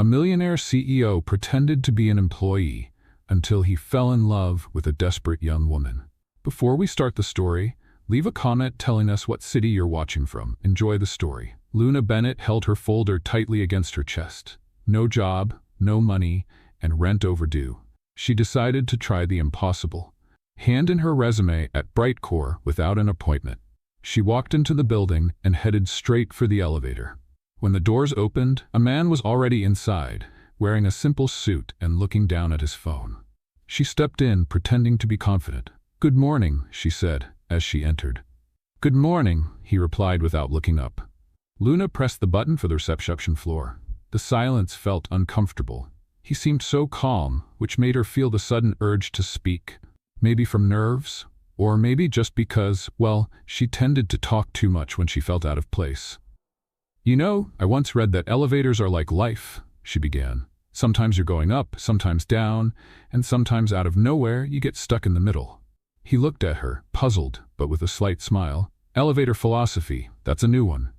A millionaire CEO pretended to be an employee until he fell in love with a desperate young woman. Before we start the story, leave a comment telling us what city you're watching from. Enjoy the story. Luna Bennett held her folder tightly against her chest. No job, no money, and rent overdue. She decided to try the impossible. Hand in her resume at Brightcore without an appointment. She walked into the building and headed straight for the elevator. When the doors opened, a man was already inside, wearing a simple suit and looking down at his phone. She stepped in, pretending to be confident. "Good morning," she said, as she entered. "Good morning," he replied without looking up. Luna pressed the button for the reception floor. The silence felt uncomfortable. He seemed so calm, which made her feel the sudden urge to speak. Maybe from nerves, or maybe just because, well, she tended to talk too much when she felt out of place. "You know, I once read that elevators are like life," she began. "Sometimes you're going up, sometimes down, and sometimes out of nowhere you get stuck in the middle." He looked at her, puzzled, but with a slight smile. "Elevator philosophy, that's a new one.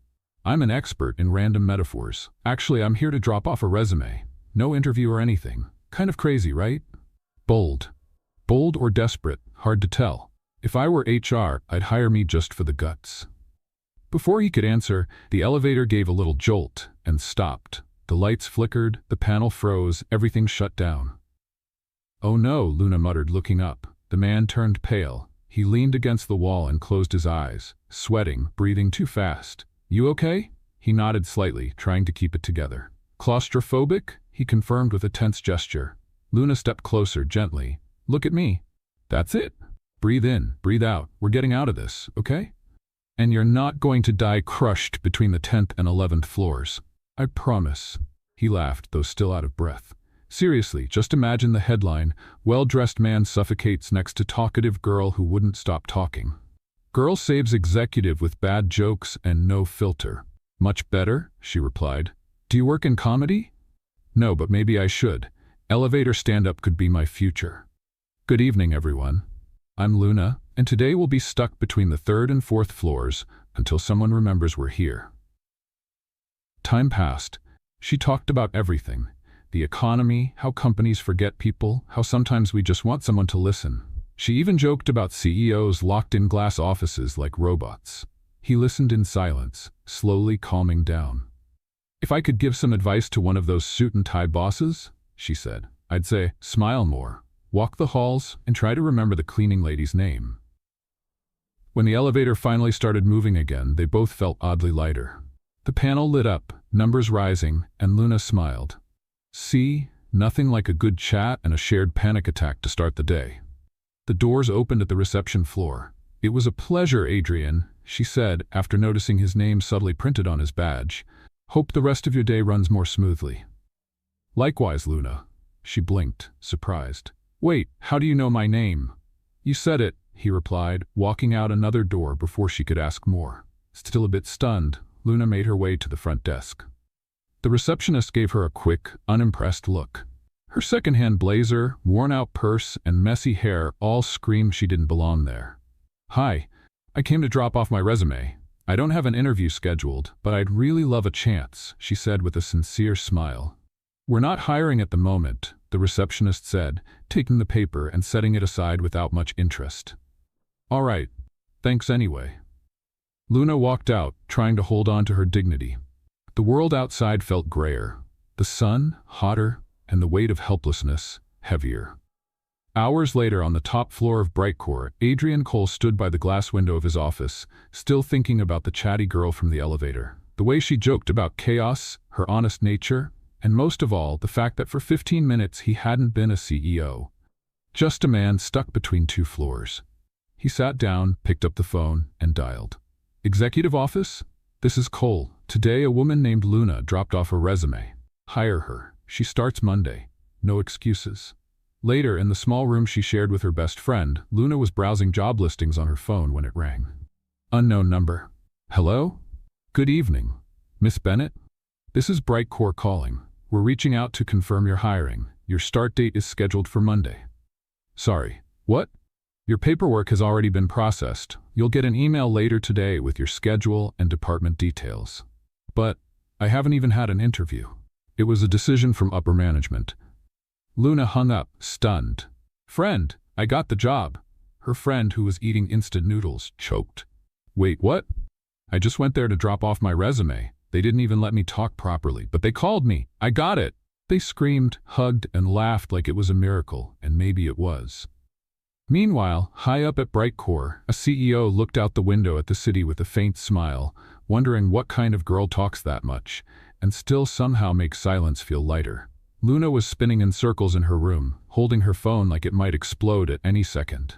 I'm an expert in random metaphors. Actually, I'm here to drop off a resume. No interview or anything. Kind of crazy, right?" Bold. Bold or desperate, hard to tell. If I were HR, I'd hire me just for the guts. Before he could answer, the elevator gave a little jolt and stopped. The lights flickered, the panel froze, everything shut down. "Oh no," Luna muttered, looking up. The man turned pale. He leaned against the wall and closed his eyes, sweating, breathing too fast. "You okay?" He nodded slightly, trying to keep it together. "Claustrophobic?" he confirmed with a tense gesture. Luna stepped closer, gently. "Look at me. That's it. Breathe in, breathe out. We're getting out of this, okay? And you're not going to die crushed between the 10th and 11th floors. I promise." He laughed, though still out of breath. "Seriously, just imagine the headline, 'Well-dressed man suffocates next to talkative girl who wouldn't stop talking.' Girl saves executive with bad jokes and no filter." "Much better," she replied. "Do you work in comedy?" "No, but maybe I should. Elevator stand-up could be my future." "Good evening, everyone. I'm Luna, and today we'll be stuck between the 3rd and 4th floors until someone remembers we're here." Time passed. She talked about everything. The economy, how companies forget people, how sometimes we just want someone to listen. She even joked about CEOs locked in glass offices like robots. He listened in silence, slowly calming down. "If I could give some advice to one of those suit-and-tie bosses," she said, "I'd say, smile more. Walk the halls, and try to remember the cleaning lady's name." When the elevator finally started moving again, they both felt oddly lighter. The panel lit up, numbers rising, and Luna smiled. See, nothing like a good chat and a shared panic attack to start the day. The doors opened at the reception floor. "It was a pleasure, Adrian," she said, after noticing his name subtly printed on his badge. "Hope the rest of your day runs more smoothly." "Likewise, Luna." She blinked, surprised. "Wait, how do you know my name?" "You said it," he replied, walking out another door before she could ask more. Still a bit stunned, Luna made her way to the front desk. The receptionist gave her a quick, unimpressed look. Her second-hand blazer, worn-out purse, and messy hair all screamed she didn't belong there. "Hi, I came to drop off my resume. I don't have an interview scheduled, but I'd really love a chance," she said with a sincere smile. "We're not hiring at the moment," the receptionist said, taking the paper and setting it aside without much interest. "All right, thanks anyway." Luna walked out, trying to hold on to her dignity. The world outside felt grayer, the sun hotter, and the weight of helplessness heavier. Hours later, on the top floor of Brightcore, Adrian Cole stood by the glass window of his office, still thinking about the chatty girl from the elevator. The way she joked about chaos, her honest nature, and most of all, the fact that for 15 minutes he hadn't been a CEO. Just a man stuck between 2 floors. He sat down, picked up the phone, and dialed. "Executive office? This is Cole. Today a woman named Luna dropped off a resume. Hire her. She starts Monday. No excuses." Later, in the small room she shared with her best friend, Luna was browsing job listings on her phone when it rang. Unknown number. "Hello? Good evening. Miss Bennett? This is Brightcore calling. We're reaching out to confirm your hiring. Your start date is scheduled for Monday." "Sorry, what?" "Your paperwork has already been processed. You'll get an email later today with your schedule and department details." "But I haven't even had an interview." It was a decision from upper management. Luna hung up, stunned. "Friend, I got the job." Her friend, who was eating instant noodles, choked. "Wait, what?" "I just went there to drop off my resume. They didn't even let me talk properly, but they called me. I got it." They screamed, hugged, and laughed like it was a miracle, and maybe it was. Meanwhile, high up at Brightcore, a CEO looked out the window at the city with a faint smile, wondering what kind of girl talks that much, and still somehow makes silence feel lighter. Luna was spinning in circles in her room, holding her phone like it might explode at any second.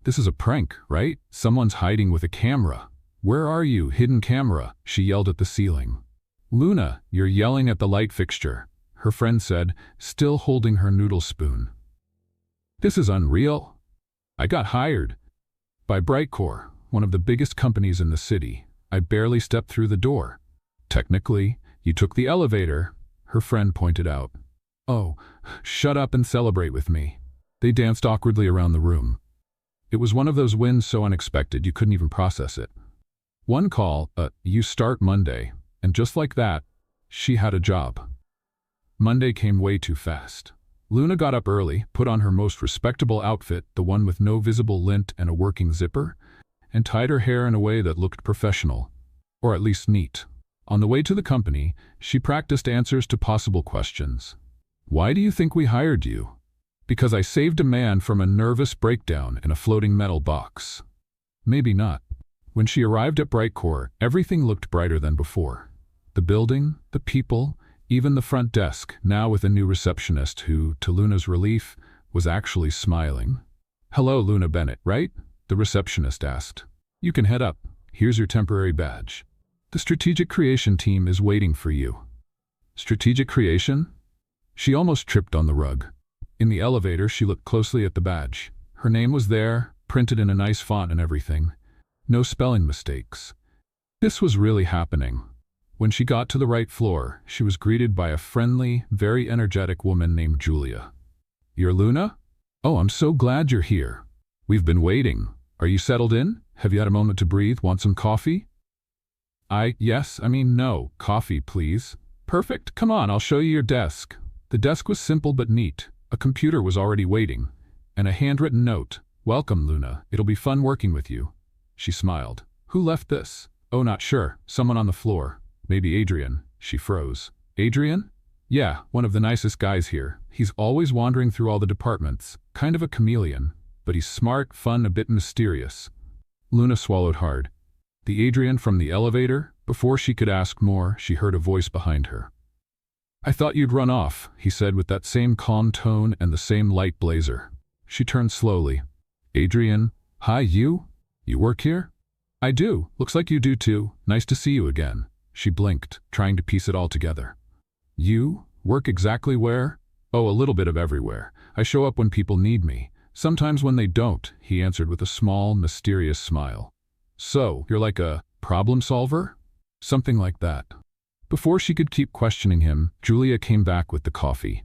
"This is a prank, right? Someone's hiding with a camera. Where are you, hidden camera?" she yelled at the ceiling. "Luna, you're yelling at the light fixture," her friend said, still holding her noodle spoon. "This is unreal. I got hired by Brightcore, one of the biggest companies in the city. I barely stepped through the door." "Technically, you took the elevator," her friend pointed out. "Oh, shut up and celebrate with me." They danced awkwardly around the room. It was one of those wins so unexpected you couldn't even process it. One call, "You start Monday," and just like that, she had a job. Monday came way too fast. Luna got up early, put on her most respectable outfit, the one with no visible lint and a working zipper, and tied her hair in a way that looked professional, or at least neat. On the way to the company, she practiced answers to possible questions. "Why do you think we hired you?" "Because I saved a man from a nervous breakdown in a floating metal box." Maybe not. When she arrived at Brightcore, everything looked brighter than before. The building, the people, even the front desk, now with a new receptionist who, to Luna's relief, was actually smiling. "Hello, Luna Bennett, right?" the receptionist asked. "You can head up. Here's your temporary badge. The strategic creation team is waiting for you." Strategic creation? She almost tripped on the rug. In the elevator, she looked closely at the badge. Her name was there, printed in a nice font and everything. No spelling mistakes. This was really happening. When she got to the right floor, she was greeted by a friendly, very energetic woman named Julia. "You're Luna? Oh, I'm so glad you're here. We've been waiting. Are you settled in? Have you had a moment to breathe? Want some coffee?" No. Coffee, please." "Perfect. Come on, I'll show you your desk." The desk was simple but neat. A computer was already waiting, and a handwritten note. "Welcome, Luna. It'll be fun working with you." She smiled. "Who left this?" "Oh, not sure. Someone on the floor. Maybe Adrian." She froze. "Adrian?" "Yeah, one of the nicest guys here. He's always wandering through all the departments. Kind of a chameleon. But he's smart, fun, a bit mysterious." Luna swallowed hard. The Adrian from the elevator? Before she could ask more, she heard a voice behind her. "I thought you'd run off," he said with that same calm tone and the same light blazer. She turned slowly. "Adrian? Hi, you? You work here?" "I do. Looks like you do too. Nice to see you again." She blinked, trying to piece it all together. "You? Work exactly where?" "Oh, a little bit of everywhere. I show up when people need me. Sometimes when they don't," he answered with a small, mysterious smile. "So, you're like a problem solver?" "Something like that." Before she could keep questioning him, Julia came back with the coffee.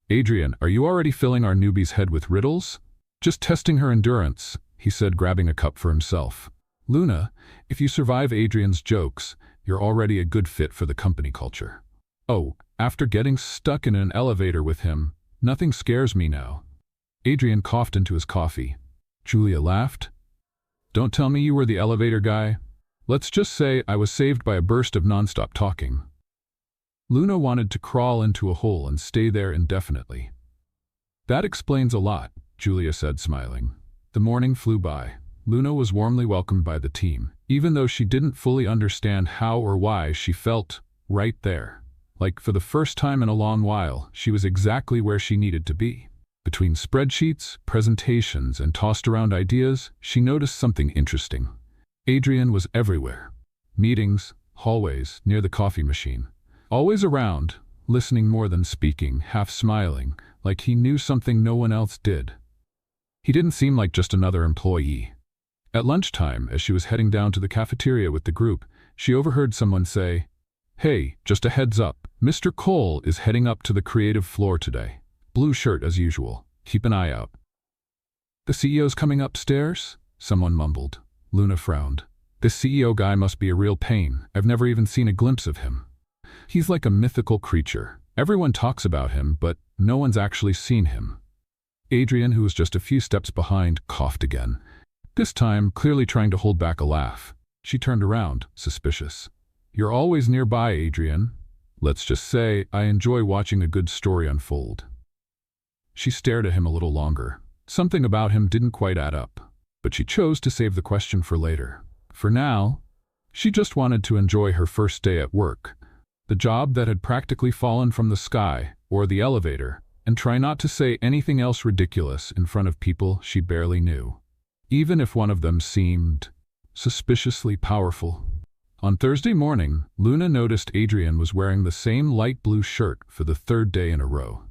"Adrian, are you already filling our newbie's head with riddles?" "Just testing her endurance," he said, grabbing a cup for himself. "Luna, if you survive Adrian's jokes, you're already a good fit for the company culture." "Oh, after getting stuck in an elevator with him, nothing scares me now." Adrian coughed into his coffee. Julia laughed. "Don't tell me you were the elevator guy. Let's just say I was saved by a burst of nonstop talking." Luna wanted to crawl into a hole and stay there indefinitely. "That explains a lot," Julia said, smiling. The morning flew by. Luna was warmly welcomed by the team, even though she didn't fully understand how or why. She felt right there. Like for the first time in a long while, she was exactly where she needed to be. Between spreadsheets, presentations, and tossed around ideas, she noticed something interesting. Adrian was everywhere. Meetings, hallways, near the coffee machine. Always around, listening more than speaking, half smiling, like he knew something no one else did. He didn't seem like just another employee. At lunchtime, as she was heading down to the cafeteria with the group, she overheard someone say, "Hey, just a heads up, Mr. Cole is heading up to the creative floor today. Blue shirt as usual. Keep an eye out." "The CEO's coming upstairs?" someone mumbled. Luna frowned. "This CEO guy must be a real pain. I've never even seen a glimpse of him. He's like a mythical creature. Everyone talks about him, but no one's actually seen him. Adrian, who was just a few steps behind, coughed again, this time clearly trying to hold back a laugh. She turned around, suspicious. You're always nearby, Adrian. Let's just say I enjoy watching a good story unfold. She stared at him a little longer. Something about him didn't quite add up, but she chose to save the question for later. For now, she just wanted to enjoy her first day at work, the job that had practically fallen from the sky or the elevator, and try not to say anything else ridiculous in front of people she barely knew, even if one of them seemed suspiciously powerful. On Thursday morning, Luna noticed Adrian was wearing the same light blue shirt for the third day in a row.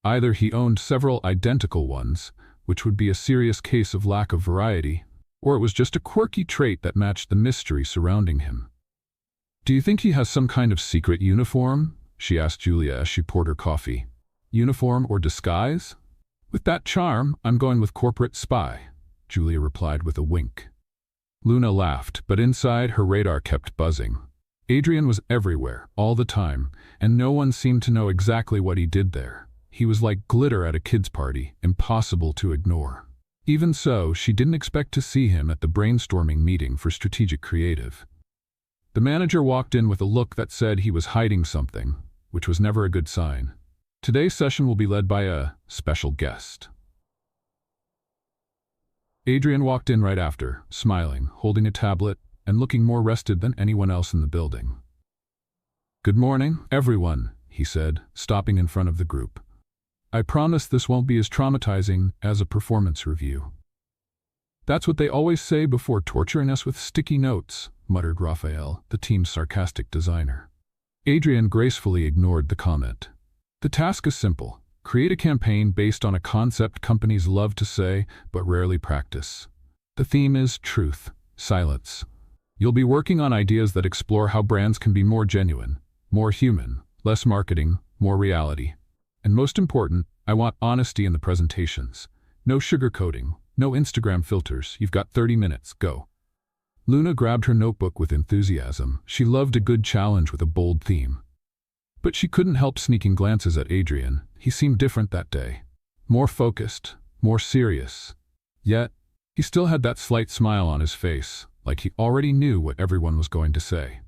Either he owned several identical ones, which would be a serious case of lack of variety, or it was just a quirky trait that matched the mystery surrounding him. Do you think he has some kind of secret uniform? She asked Julia as she poured her coffee. Uniform or disguise? With that charm, I'm going with corporate spy, Julia replied with a wink. Luna laughed, but inside her radar kept buzzing. Adrian was everywhere, all the time, and no one seemed to know exactly what he did there. He was like glitter at a kid's party, impossible to ignore. Even so, she didn't expect to see him at the brainstorming meeting for Strategic Creative. The manager walked in with a look that said he was hiding something, which was never a good sign. Today's session will be led by a special guest. Adrian walked in right after, smiling, holding a tablet, and looking more rested than anyone else in the building. Good morning, everyone, he said, stopping in front of the group. I promise this won't be as traumatizing as a performance review. That's what they always say before torturing us with sticky notes, muttered Raphael, the team's sarcastic designer. Adrian gracefully ignored the comment. The task is simple. Create a campaign based on a concept companies love to say but rarely practice. The theme is truth, silence. You'll be working on ideas that explore how brands can be more genuine, more human, less marketing, more reality. And most important, I want honesty in the presentations. No sugarcoating, no Instagram filters. You've got 30 minutes, go. Luna grabbed her notebook with enthusiasm. She loved a good challenge with a bold theme. But she couldn't help sneaking glances at Adrian. He seemed different that day. More focused, more serious. Yet, he still had that slight smile on his face, like he already knew what everyone was going to say.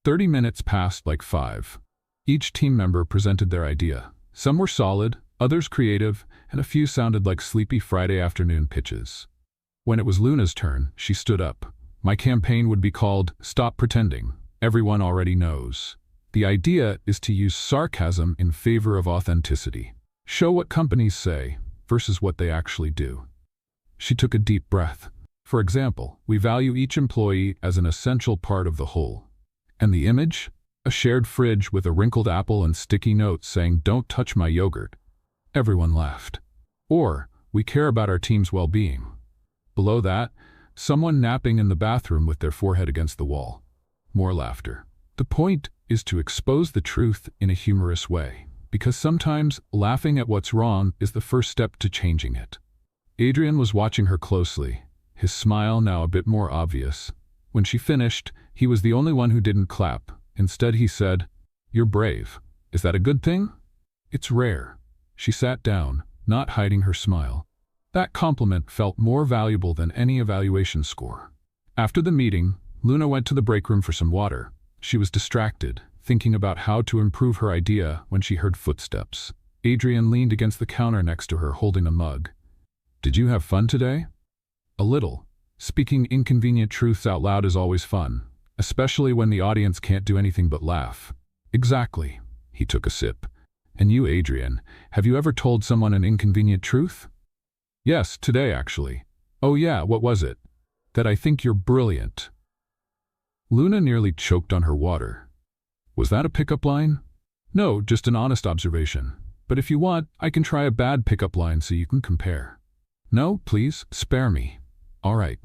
30 minutes passed like 5. Each team member presented their idea. Some were solid, others creative, and a few sounded like sleepy Friday afternoon pitches. When it was Luna's turn, she stood up. My campaign would be called Stop Pretending. Everyone already knows. The idea is to use sarcasm in favor of authenticity. Show what companies say versus what they actually do. She took a deep breath. For example, we value each employee as an essential part of the whole. And the image? A shared fridge with a wrinkled apple and sticky notes saying, "Don't touch my yogurt." Everyone laughed. Or, we care about our team's well-being. Below that, someone napping in the bathroom with their forehead against the wall. More laughter. The point is to expose the truth in a humorous way, because sometimes laughing at what's wrong is the first step to changing it. Adrian was watching her closely, his smile now a bit more obvious. When she finished, he was the only one who didn't clap. Instead, he said, "You're brave. Is that a good thing?" "It's rare." She sat down, not hiding her smile. That compliment felt more valuable than any evaluation score. After the meeting, Luna went to the break room for some water. She was distracted, thinking about how to improve her idea when she heard footsteps. Adrian leaned against the counter next to her, holding a mug. "Did you have fun today?" "A little. Speaking inconvenient truths out loud is always fun, especially when the audience can't do anything but laugh." "Exactly." He took a sip. "And you, Adrian, have you ever told someone an inconvenient truth?" "Yes, today actually." "Oh yeah, what was it?" "That I think you're brilliant." Luna nearly choked on her water. "Was that a pickup line?" "No, just an honest observation. But if you want, I can try a bad pickup line so you can compare." "No, please, spare me." "All right.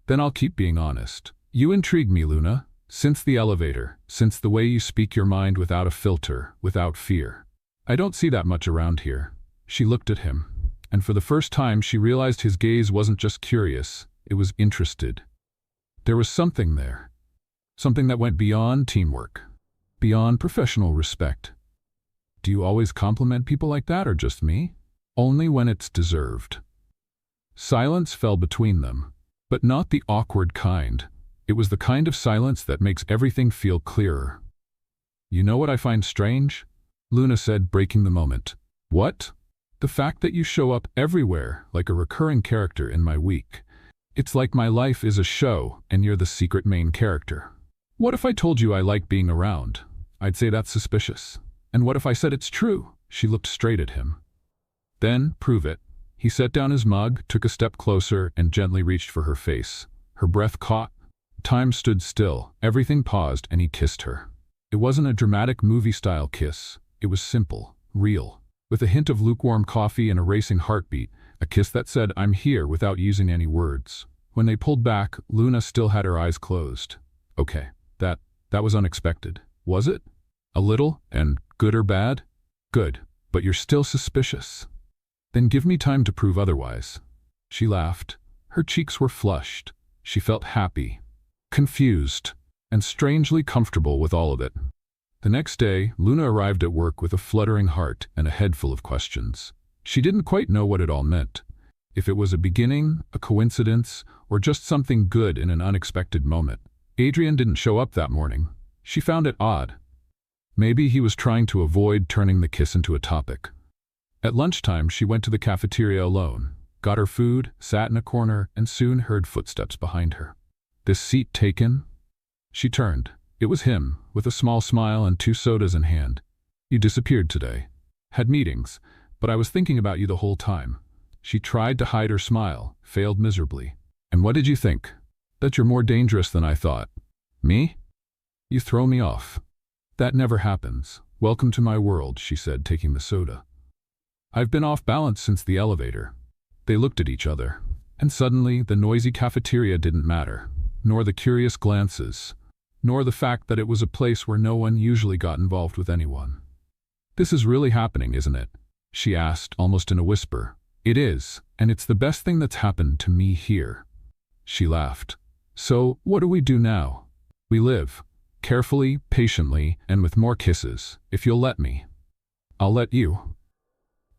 Then I'll keep being honest. You intrigue me, Luna. Since the elevator, since the way you speak your mind without a filter, without fear. I don't see that much around here." She looked at him, and for the first time she realized his gaze wasn't just curious, it was interested. There was something there. Something that went beyond teamwork. beyond professional respect. Do you always compliment people like that, or just me? Only when it's deserved. Silence fell between them, but not the awkward kind. It was the kind of silence that makes everything feel clearer. You know what I find strange? Luna said, breaking the moment. What? The fact that you show up everywhere like a recurring character in my week. It's like my life is a show and you're the secret main character. What if I told you I like being around? I'd say that's suspicious. And what if I said it's true? She looked straight at him. Then, prove it. He set down his mug, took a step closer, and gently reached for her face. Her breath caught. Time stood still. Everything paused, and he kissed her. It wasn't a dramatic movie-style kiss. It was simple, real, with a hint of lukewarm coffee and a racing heartbeat, a kiss that said, "I'm here," without using any words. When they pulled back, Luna still had her eyes closed. Okay, that was unexpected. Was it? A little, and good or bad? Good, but you're still suspicious. Then give me time to prove otherwise. She laughed. Her cheeks were flushed. She felt happy, confused, and strangely comfortable with all of it. The next day, Luna arrived at work with a fluttering heart and a head full of questions. She didn't quite know what it all meant. If it was a beginning, a coincidence, or just something good in an unexpected moment. Adrian didn't show up that morning. She found it odd. Maybe he was trying to avoid turning the kiss into a topic. At lunchtime, she went to the cafeteria alone, got her food, sat in a corner, and soon heard footsteps behind her. This seat taken? She turned. It was him, with a small smile and 2 sodas in hand. You disappeared today. Had meetings, but I was thinking about you the whole time. She tried to hide her smile, failed miserably. And what did you think? That you're more dangerous than I thought. Me? You throw me off. That never happens. Welcome to my world, she said, taking the soda. I've been off balance since the elevator. They looked at each other, and suddenly the noisy cafeteria didn't matter, nor the curious glances, nor the fact that it was a place where no one usually got involved with anyone. This is really happening, isn't it? She asked, almost in a whisper. It is, and it's the best thing that's happened to me here. She laughed. So, what do we do now? We live. Carefully, patiently, and with more kisses, if you'll let me. I'll let you.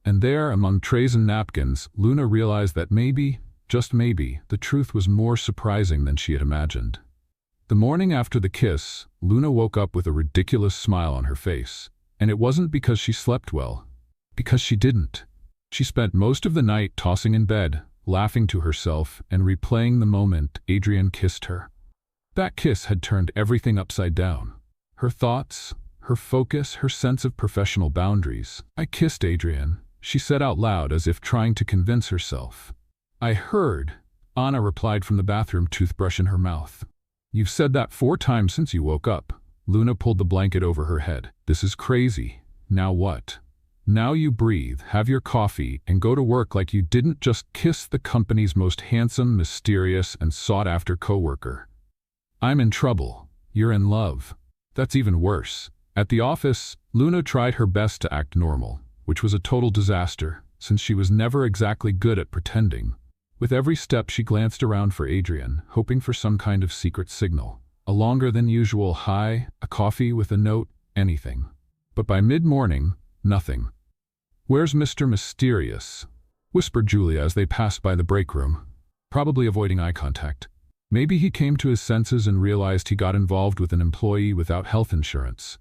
And there, among trays and napkins, Luna realized that maybe, just maybe, the truth was more surprising than she had imagined. The morning after the kiss, Luna woke up with a ridiculous smile on her face. And it wasn't because she slept well. Because she didn't. She spent most of the night tossing in bed, laughing to herself, and replaying the moment Adrian kissed her. That kiss had turned everything upside down. Her thoughts, her focus, her sense of professional boundaries. I kissed Adrian, she said out loud as if trying to convince herself. I heard, Anna replied from the bathroom, toothbrush in her mouth. You've said that 4 times since you woke up. Luna pulled the blanket over her head. This is crazy. Now what? Now you breathe, have your coffee, and go to work like you didn't just kiss the company's most handsome, mysterious, and sought-after coworker. I'm in trouble. You're in love. That's even worse. At the office, Luna tried her best to act normal, which was a total disaster, since she was never exactly good at pretending. With every step she glanced around for Adrian, hoping for some kind of secret signal. A longer than usual hi, a coffee with a note, anything. But by mid-morning, nothing. Where's Mr. Mysterious? Whispered Julia as they passed by the break room, probably avoiding eye contact. Maybe he came to his senses and realized he got involved with an employee without health insurance.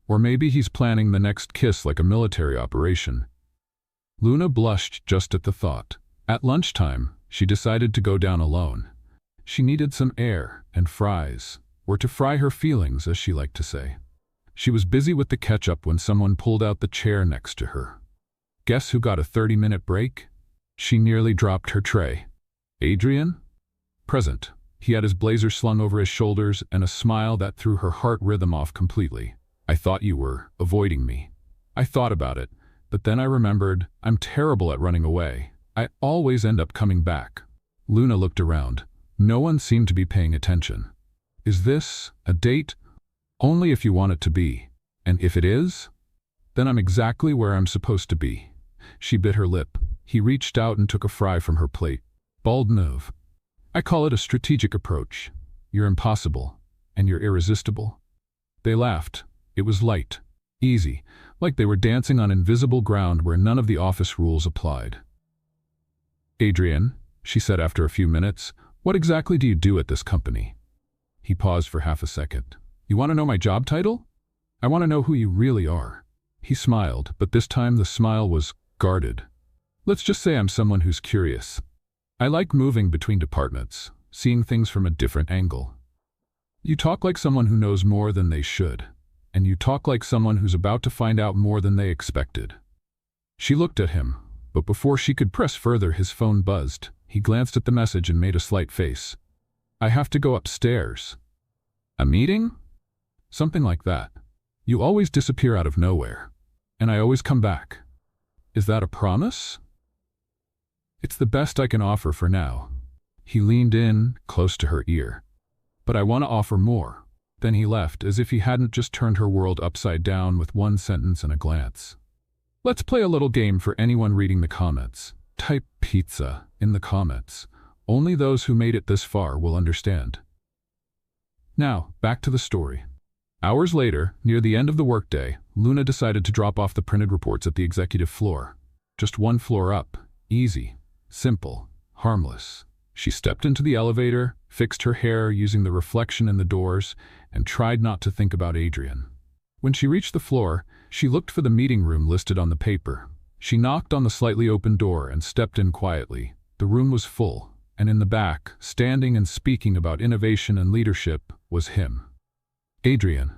Or maybe he's planning the next kiss like a military operation. Luna blushed just at the thought. At lunchtime, she decided to go down alone. She needed some air and fries, or to fry her feelings, as she liked to say. She was busy with the ketchup when someone pulled out the chair next to her. Guess who got a 30-minute break? She nearly dropped her tray. Adrian? Present. He had his blazer slung over his shoulders and a smile that threw her heart rhythm off completely. I thought you were avoiding me. I thought about it, but then I remembered I'm terrible at running away. I always end up coming back. Luna looked around. No one seemed to be paying attention. Is this a date? Only if you want it to be. And if it is, then I'm exactly where I'm supposed to be. She bit her lip. He reached out and took a fry from her plate. Bold move. I call it a strategic approach. You're impossible, and you're irresistible. They laughed, It was light, easy, like they were dancing on invisible ground where none of the office rules applied. "Adrian," she said after a few minutes, "what exactly do you do at this company?" He paused for half a second. "You want to know my job title? I want to know who you really are." He smiled, but this time the smile was guarded. "Let's just say I'm someone who's curious. I like moving between departments, seeing things from a different angle. You talk like someone who knows more than they should, and you talk like someone who's about to find out more than they expected." She looked at him, but before she could press further, his phone buzzed. He glanced at the message and made a slight face. "I have to go upstairs." "A meeting?" "Something like that. You always disappear out of nowhere, and I always come back. Is that a promise?" "It's the best I can offer for now." He leaned in, close to her ear. "But I want to offer more." Then he left, as if he hadn't just turned her world upside down with one sentence and a glance. Let's play a little game for anyone reading the comments. Type pizza in the comments. Only those who made it this far will understand. Now, back to the story. Hours later, near the end of the workday, Luna decided to drop off the printed reports at the executive floor. Just one floor up. Easy. Simple. Harmless. She stepped into the elevator, fixed her hair using the reflection in the doors, and tried not to think about Adrian. When she reached the floor, she looked for the meeting room listed on the paper. She knocked on the slightly open door and stepped in quietly. The room was full, and in the back, standing and speaking about innovation and leadership, was him. Adrian.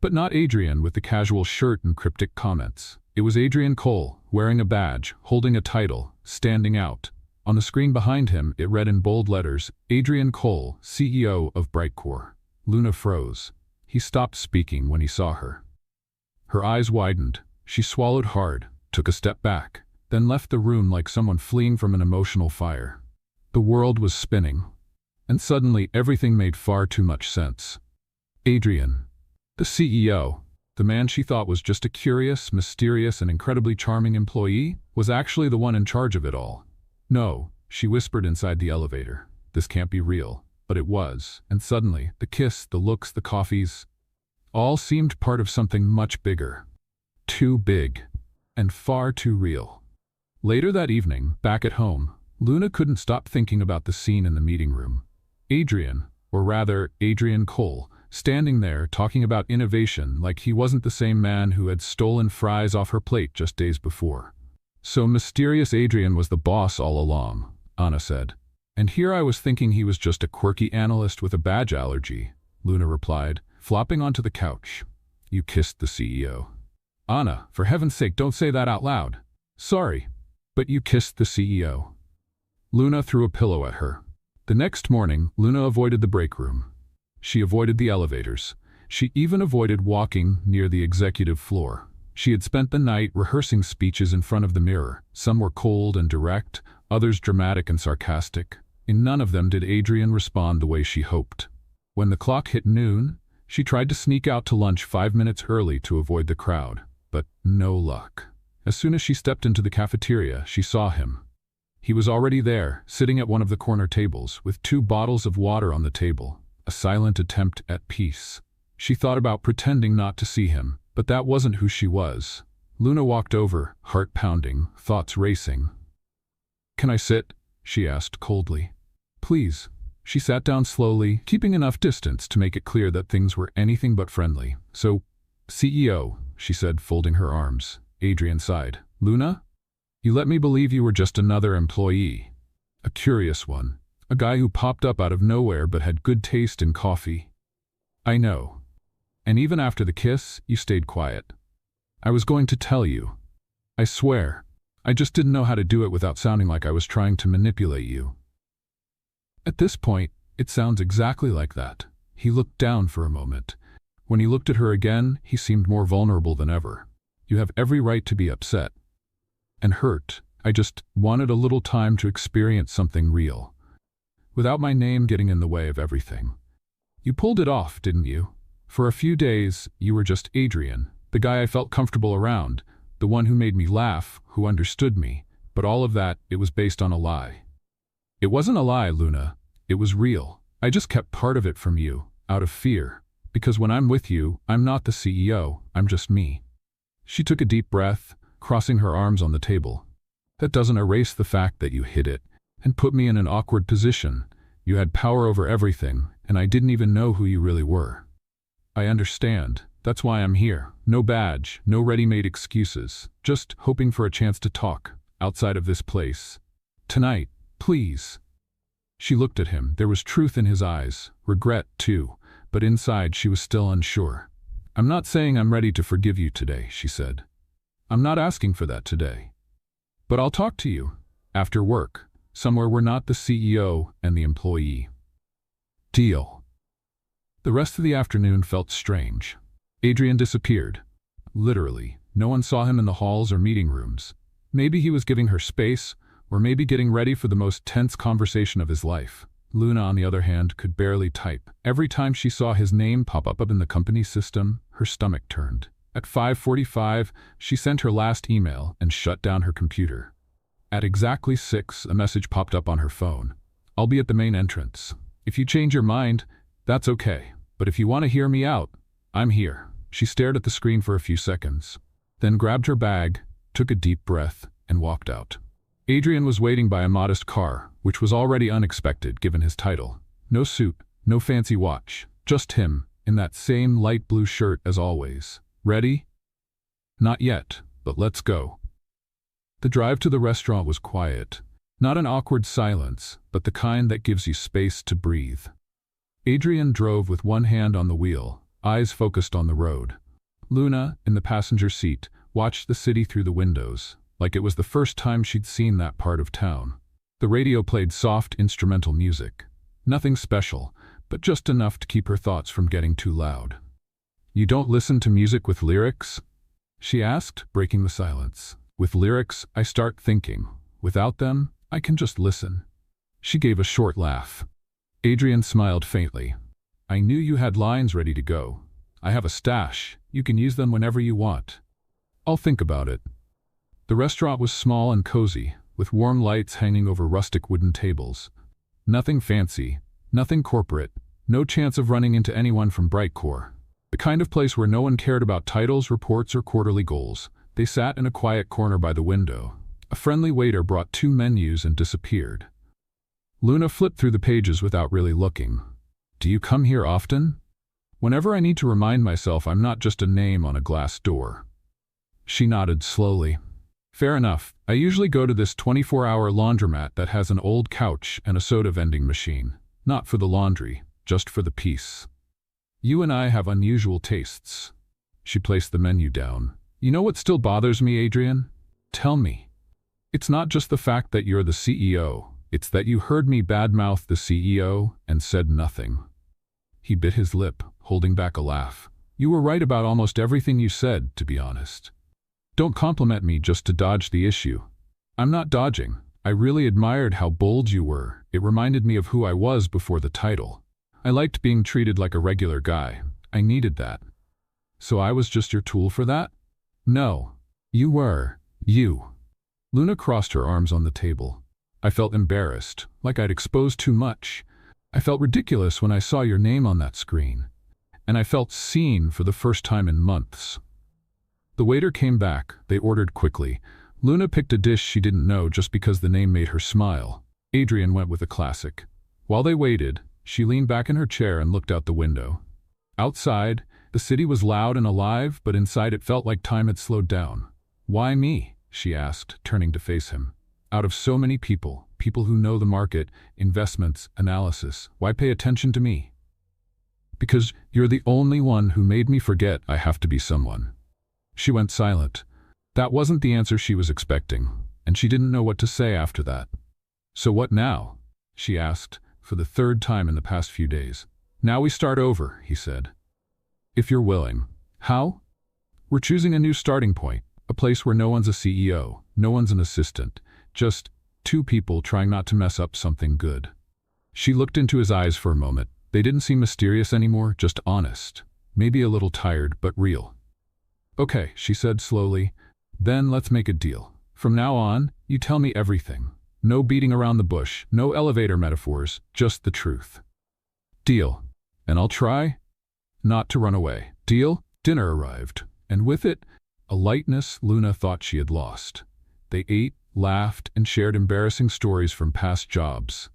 But not Adrian with the casual shirt and cryptic comments. It was Adrian Cole, wearing a badge, holding a title, standing out. On the screen behind him, it read in bold letters, Adrian Cole, CEO of Brightcore. Luna froze. He stopped speaking when he saw her. Her eyes widened. She swallowed hard, took a step back, then left the room like someone fleeing from an emotional fire. The world was spinning, and suddenly everything made far too much sense. Adrian, the CEO, the man she thought was just a curious, mysterious, and incredibly charming employee, was actually the one in charge of it all. No, she whispered inside the elevator. This can't be real. But it was, and suddenly, the kiss, the looks, the coffees, all seemed part of something much bigger. Too big, and far too real. Later that evening, back at home, Luna couldn't stop thinking about the scene in the meeting room. Adrian, or rather, Adrian Cole, standing there talking about innovation like he wasn't the same man who had stolen fries off her plate just days before. So mysterious Adrian was the boss all along, Anna said. And here I was thinking he was just a quirky analyst with a badge allergy, Luna replied, flopping onto the couch. You kissed the CEO. Anna, for heaven's sake, don't say that out loud. Sorry, but you kissed the CEO. Luna threw a pillow at her. The next morning, Luna avoided the break room. She avoided the elevators. She even avoided walking near the executive floor. She had spent the night rehearsing speeches in front of the mirror. Some were cold and direct, others dramatic and sarcastic. In none of them did Adrian respond the way she hoped. When the clock hit noon, she tried to sneak out to lunch 5 minutes early to avoid the crowd, but no luck. As soon as she stepped into the cafeteria, she saw him. He was already there, sitting at one of the corner tables, with 2 bottles of water on the table, a silent attempt at peace. She thought about pretending not to see him, but that wasn't who she was. Luna walked over, heart pounding, thoughts racing. Can I sit? She asked coldly. Please. She sat down slowly, keeping enough distance to make it clear that things were anything but friendly. So, CEO, she said, folding her arms. Adrian sighed. Luna? You let me believe you were just another employee. A curious one. A guy who popped up out of nowhere but had good taste in coffee. I know. And even after the kiss, you stayed quiet. I was going to tell you. I swear. I just didn't know how to do it without sounding like I was trying to manipulate you. At this point, it sounds exactly like that. He looked down for a moment. When he looked at her again, he seemed more vulnerable than ever. You have every right to be upset. And hurt. I just wanted a little time to experience something real. Without my name getting in the way of everything. You pulled it off, didn't you? For a few days, you were just Adrian, the guy I felt comfortable around, the one who made me laugh, who understood me. But all of that, it was based on a lie. It wasn't a lie, Luna. It was real. I just kept part of it from you, out of fear. Because when I'm with you, I'm not the CEO, I'm just me. She took a deep breath, crossing her arms on the table. That doesn't erase the fact that you hid it and put me in an awkward position. You had power over everything, and I didn't even know who you really were. I understand. That's why I'm here. No badge, no ready-made excuses. Just hoping for a chance to talk, outside of this place. Tonight, please. She looked at him. There was truth in his eyes, regret too, but inside she was still unsure. I'm not saying I'm ready to forgive you today, she said. I'm not asking for that today. But I'll talk to you, after work, somewhere we're not the CEO and the employee. Deal. The rest of the afternoon felt strange. Adrian disappeared. Literally, no one saw him in the halls or meeting rooms. Maybe he was giving her space, or maybe getting ready for the most tense conversation of his life. Luna, on the other hand, could barely type. Every time she saw his name pop up in the company system, her stomach turned. At 5:45, she sent her last email and shut down her computer. At exactly 6, a message popped up on her phone. I'll be at the main entrance. If you change your mind, that's okay. But if you want to hear me out, I'm here. She stared at the screen for a few seconds, then grabbed her bag, took a deep breath, and walked out. Adrian was waiting by a modest car, which was already unexpected given his title. No suit, no fancy watch, just him, in that same light blue shirt as always. Ready? Not yet, but let's go. The drive to the restaurant was quiet. Not an awkward silence, but the kind that gives you space to breathe. Adrian drove with one hand on the wheel, eyes focused on the road. Luna, in the passenger seat, watched the city through the windows, like it was the first time she'd seen that part of town. The radio played soft instrumental music. Nothing special, but just enough to keep her thoughts from getting too loud. You don't listen to music with lyrics? She asked, breaking the silence. With lyrics, I start thinking. Without them, I can just listen. She gave a short laugh. Adrian smiled faintly. I knew you had lines ready to go. I have a stash. You can use them whenever you want. I'll think about it. The restaurant was small and cozy, with warm lights hanging over rustic wooden tables. Nothing fancy, nothing corporate, no chance of running into anyone from Brightcore. The kind of place where no one cared about titles, reports, or quarterly goals. They sat in a quiet corner by the window. A friendly waiter brought 2 menus and disappeared. Luna flipped through the pages without really looking. Do you come here often? Whenever I need to remind myself I'm not just a name on a glass door. She nodded slowly. Fair enough. I usually go to this 24-hour laundromat that has an old couch and a soda vending machine. Not for the laundry, just for the peace. You and I have unusual tastes. She placed the menu down. You know what still bothers me, Adrian? Tell me. It's not just the fact that you're the CEO. It's that you heard me badmouth the CEO and said nothing. He bit his lip, holding back a laugh. You were right about almost everything you said, to be honest. Don't compliment me just to dodge the issue. I'm not dodging. I really admired how bold you were. It reminded me of who I was before the title. I liked being treated like a regular guy. I needed that. So I was just your tool for that? No. You were. You. Luna crossed her arms on the table. I felt embarrassed, like I'd exposed too much. I felt ridiculous when I saw your name on that screen. And I felt seen for the first time in months. The waiter came back. They ordered quickly. Luna picked a dish she didn't know just because the name made her smile. Adrian went with a classic. While they waited, she leaned back in her chair and looked out the window. Outside, the city was loud and alive, but inside it felt like time had slowed down. Why me? She asked, turning to face him. Out of so many people, people who know the market, investments, analysis, why pay attention to me? Because you're the only one who made me forget I have to be someone. She went silent. That wasn't the answer she was expecting, and she didn't know what to say after that. So what now? She asked, for the 3rd time in the past few days. Now we start over, he said. If you're willing. How? We're choosing a new starting point, a place where no one's a CEO, no one's an assistant, just 2 people trying not to mess up something good. She looked into his eyes for a moment. They didn't seem mysterious anymore, just honest. Maybe a little tired, but real. Okay, she said slowly. Then let's make a deal. From now on, you tell me everything. No beating around the bush, no elevator metaphors, just the truth. Deal. And I'll try not to run away. Deal? Dinner arrived, and with it, a lightness Luna thought she had lost. They ate, laughed, and shared embarrassing stories from past jobs.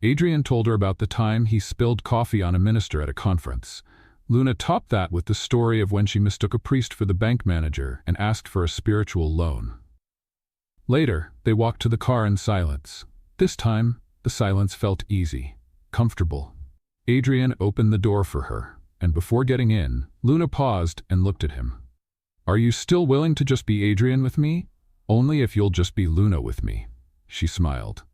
Adrian told her about the time he spilled coffee on a minister at a conference. Luna topped that with the story of when she mistook a priest for the bank manager and asked for a spiritual loan. Later, they walked to the car in silence. This time, the silence felt easy, comfortable. Adrian opened the door for her, and before getting in, Luna paused and looked at him. "Are you still willing to just be Adrian with me? Only if you'll just be Luna with me," she smiled.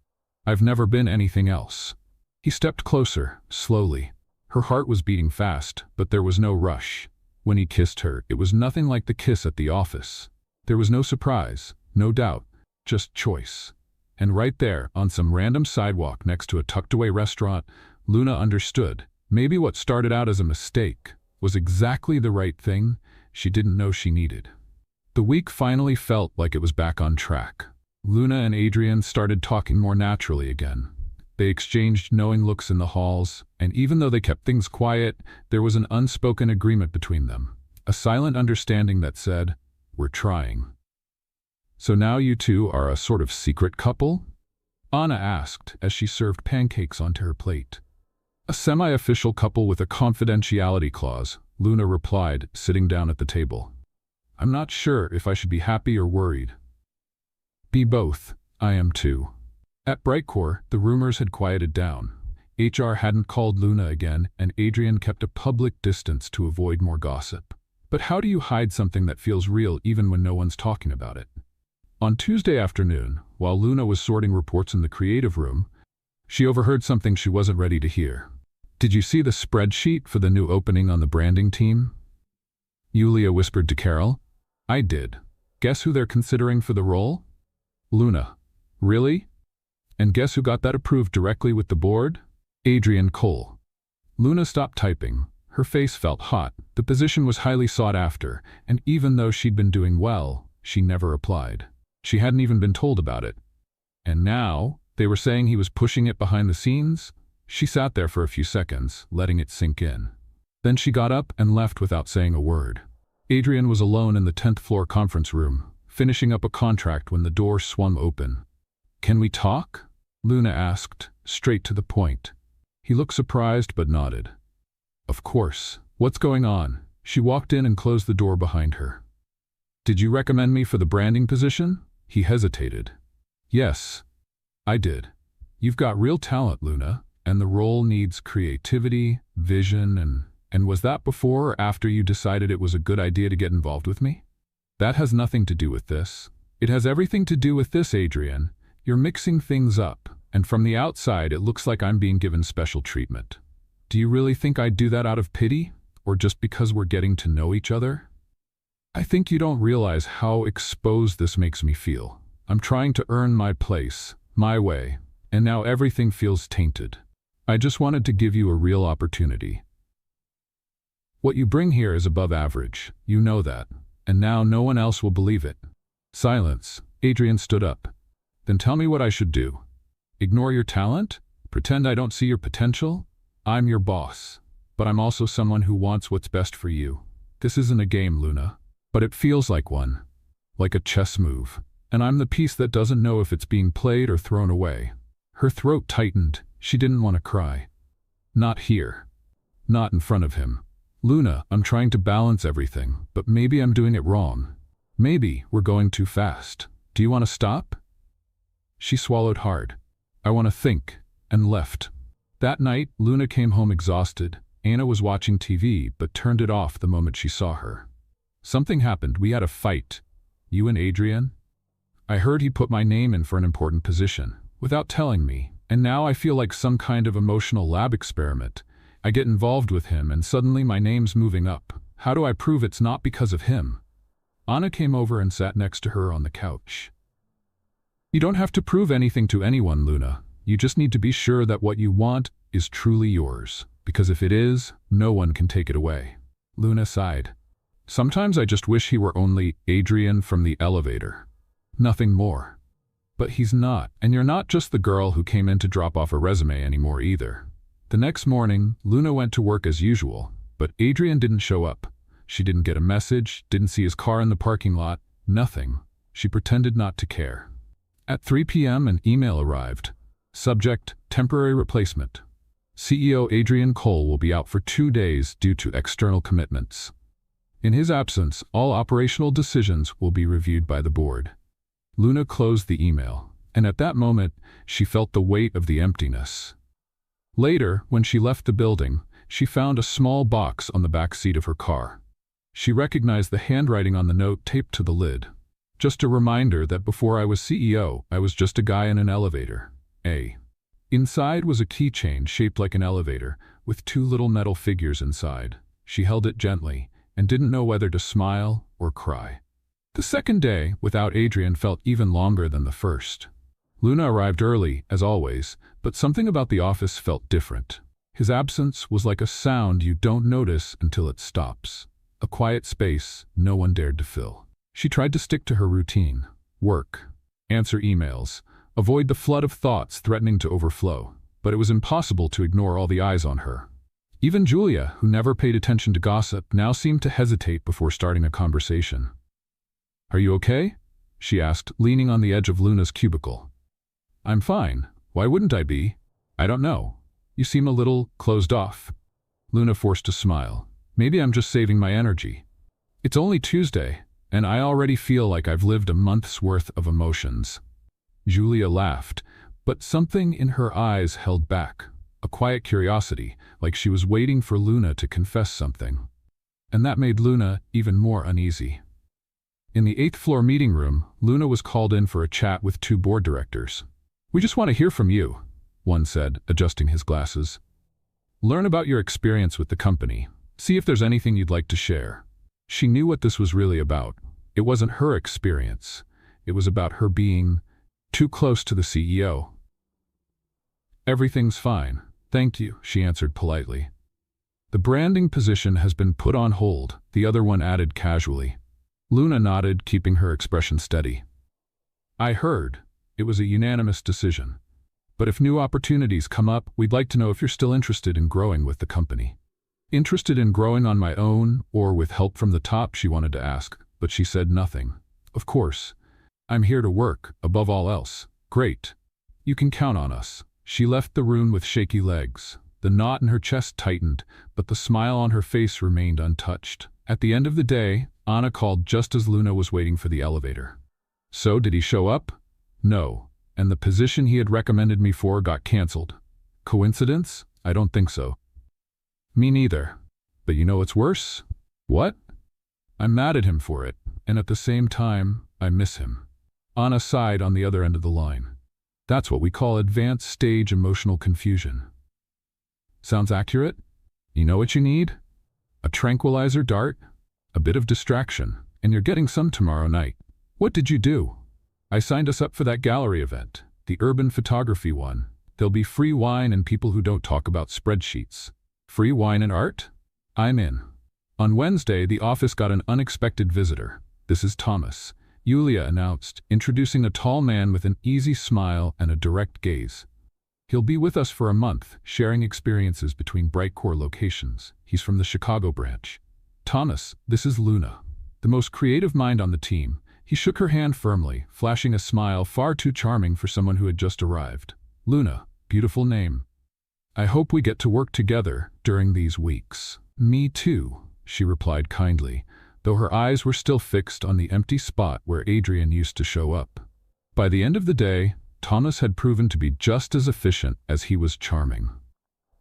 "I've never been anything else." He stepped closer, slowly. Her heart was beating fast, but there was no rush. When he kissed her, it was nothing like the kiss at the office. There was no surprise, no doubt, just choice. And right there, on some random sidewalk next to a tucked-away restaurant, Luna understood. Maybe what started out as a mistake was exactly the right thing she didn't know she needed. The week finally felt like it was back on track. Luna and Adrian started talking more naturally again. They exchanged knowing looks in the halls, and even though they kept things quiet, there was an unspoken agreement between them. A silent understanding that said, "We're trying." "So now you two are a sort of secret couple?" Anna asked as she served pancakes onto her plate. "A semi-official couple with a confidentiality clause," Luna replied, sitting down at the table. "I'm not sure if I should be happy or worried." "Be both. I am too." At Brightcore, the rumors had quieted down. HR hadn't called Luna again, and Adrian kept a public distance to avoid more gossip. But how do you hide something that feels real even when no one's talking about it? On Tuesday afternoon, while Luna was sorting reports in the creative room, she overheard something she wasn't ready to hear. "Did you see the spreadsheet for the new opening on the branding team?" Yulia whispered to Carol. "I did. Guess who they're considering for the role?" Luna. "Really? And guess who got that approved directly with the board?" Adrian Cole. Luna stopped typing. Her face felt hot. The position was highly sought after, and even though she'd been doing well, she never applied. She hadn't even been told about it. And now, they were saying he was pushing it behind the scenes? She sat there for a few seconds, letting it sink in. Then she got up and left without saying a word. Adrian was alone in the 10th floor conference room, finishing up a contract when the door swung open. "Can we talk?" Luna asked, straight to the point. He looked surprised but nodded. "Of course. What's going on?" She walked in and closed the door behind her. "Did you recommend me for the branding position?" He hesitated. "Yes, I did. You've got real talent, Luna, and the role needs creativity, vision, and was that before or after you decided it was a good idea to get involved with me?" "That has nothing to do with this." "It has everything to do with this, Adrian. You're mixing things up, and from the outside it looks like I'm being given special treatment. Do you really think I'd do that out of pity, or just because we're getting to know each other? I think you don't realize how exposed this makes me feel. I'm trying to earn my place, my way, and now everything feels tainted. I just wanted to give you a real opportunity. What you bring here is above average, you know that, and now no one else will believe it." Silence. Adrian stood up. "Then tell me what I should do. Ignore your talent? Pretend I don't see your potential? I'm your boss, but I'm also someone who wants what's best for you. This isn't a game, Luna, but it feels like one, like a chess move, and I'm the piece that doesn't know if it's being played or thrown away." Her throat tightened. She didn't want to cry. Not here. Not in front of him. "Luna, I'm trying to balance everything, but maybe I'm doing it wrong. Maybe we're going too fast. Do you want to stop?" She swallowed hard. "I want to think," and left. That night, Luna came home exhausted. Anna was watching TV, but turned it off the moment she saw her. "Something happened. We had a fight. You and Adrian? I heard he put my name in for an important position, without telling me, and now I feel like some kind of emotional lab experiment. I get involved with him, and suddenly my name's moving up. How do I prove it's not because of him?" Anna came over and sat next to her on the couch. "You don't have to prove anything to anyone, Luna. You just need to be sure that what you want is truly yours, because if it is, no one can take it away." Luna sighed. "Sometimes I just wish he were only Adrian from the elevator. Nothing more. But he's not, and you're not just the girl who came in to drop off a resume anymore either." The next morning, Luna went to work as usual, But Adrian didn't show up. She didn't get a message, didn't see his car in the parking lot, nothing. She pretended not to care. At 3 p.m. an email arrived. Subject, temporary replacement. CEO Adrian Cole will be out for 2 days due to external commitments. In his absence, all operational decisions will be reviewed by the board. Luna closed the email, and at that moment, she felt the weight of the emptiness. Later, when she left the building, she found a small box on the back seat of her car. She recognized the handwriting on the note taped to the lid. Just a reminder that before I was CEO, I was just a guy in an elevator. Inside was a keychain shaped like an elevator, with 2 little metal figures inside. She held it gently, and didn't know whether to smile or cry. The second day, without Adrian, felt even longer than the first. Luna arrived early, as always, but something about the office felt different. His absence was like a sound you don't notice until it stops. A quiet space no one dared to fill. She tried to stick to her routine. Work. Answer emails. Avoid the flood of thoughts threatening to overflow. But it was impossible to ignore all the eyes on her. Even Julia, who never paid attention to gossip, now seemed to hesitate before starting a conversation. "Are you okay?" she asked, leaning on the edge of Luna's cubicle. "I'm fine. Why wouldn't I be? I don't know. You seem a little closed off." Luna forced a smile. "Maybe I'm just saving my energy. It's only Tuesday, and I already feel like I've lived a month's worth of emotions." Julia laughed, but something in her eyes held back. A quiet curiosity, like she was waiting for Luna to confess something. And that made Luna even more uneasy. In the 8th floor meeting room, Luna was called in for a chat with 2 board directors. "We just want to hear from you," one said, adjusting his glasses. "Learn about your experience with the company. See if there's anything you'd like to share." She knew what this was really about. It wasn't her experience. It was about her being too close to the CEO. "Everything's fine, thank you," she answered politely. "The branding position has been put on hold," the other one added casually. Luna nodded, keeping her expression steady. "I heard. It was a unanimous decision. But if new opportunities come up, we'd like to know if you're still interested in growing with the company." Interested in growing on my own, or with help from the top, she wanted to ask, but she said nothing. "Of course. I'm here to work, above all else." "Great. You can count on us." She left the room with shaky legs. The knot in her chest tightened, but the smile on her face remained untouched. At the end of the day, Anna called just as Luna was waiting for the elevator. "So, did he show up?" "No. And the position he had recommended me for got cancelled." "Coincidence? I don't think so." "Me neither. But you know what's worse?" "What?" "I'm mad at him for it, and at the same time, I miss him." Anna sighed on the other end of the line. "That's what we call advanced stage emotional confusion." "Sounds accurate? You know what you need? A tranquilizer dart? A bit of distraction, and you're getting some tomorrow night." "What did you do?" "I signed us up for that gallery event, the urban photography one. There'll be free wine and people who don't talk about spreadsheets." "Free wine and art? I'm in." On Wednesday, the office got an unexpected visitor. "This is Thomas," Julia announced, introducing a tall man with an easy smile and a direct gaze. "He'll be with us for a month, sharing experiences between Brightcore locations. He's from the Chicago branch." "Thomas, this is Luna, the most creative mind on the team." He shook her hand firmly, flashing a smile far too charming for someone who had just arrived. "Luna, beautiful name. I hope we get to work together during these weeks." "Me too," she replied kindly, though her eyes were still fixed on the empty spot where Adrian used to show up. By the end of the day, Thomas had proven to be just as efficient as he was charming.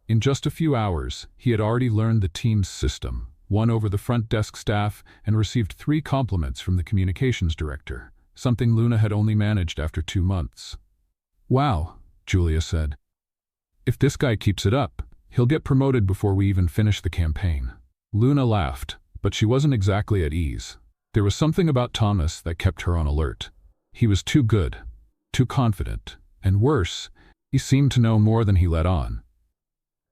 In just a few hours, he had already learned the team's system, won over the front desk staff, and received 3 compliments from the communications director, something Luna had only managed after 2 months. "Wow," Julia said. "If this guy keeps it up, he'll get promoted before we even finish the campaign." Luna laughed, but she wasn't exactly at ease. There was something about Thomas that kept her on alert. He was too good, too confident, and worse, he seemed to know more than he let on.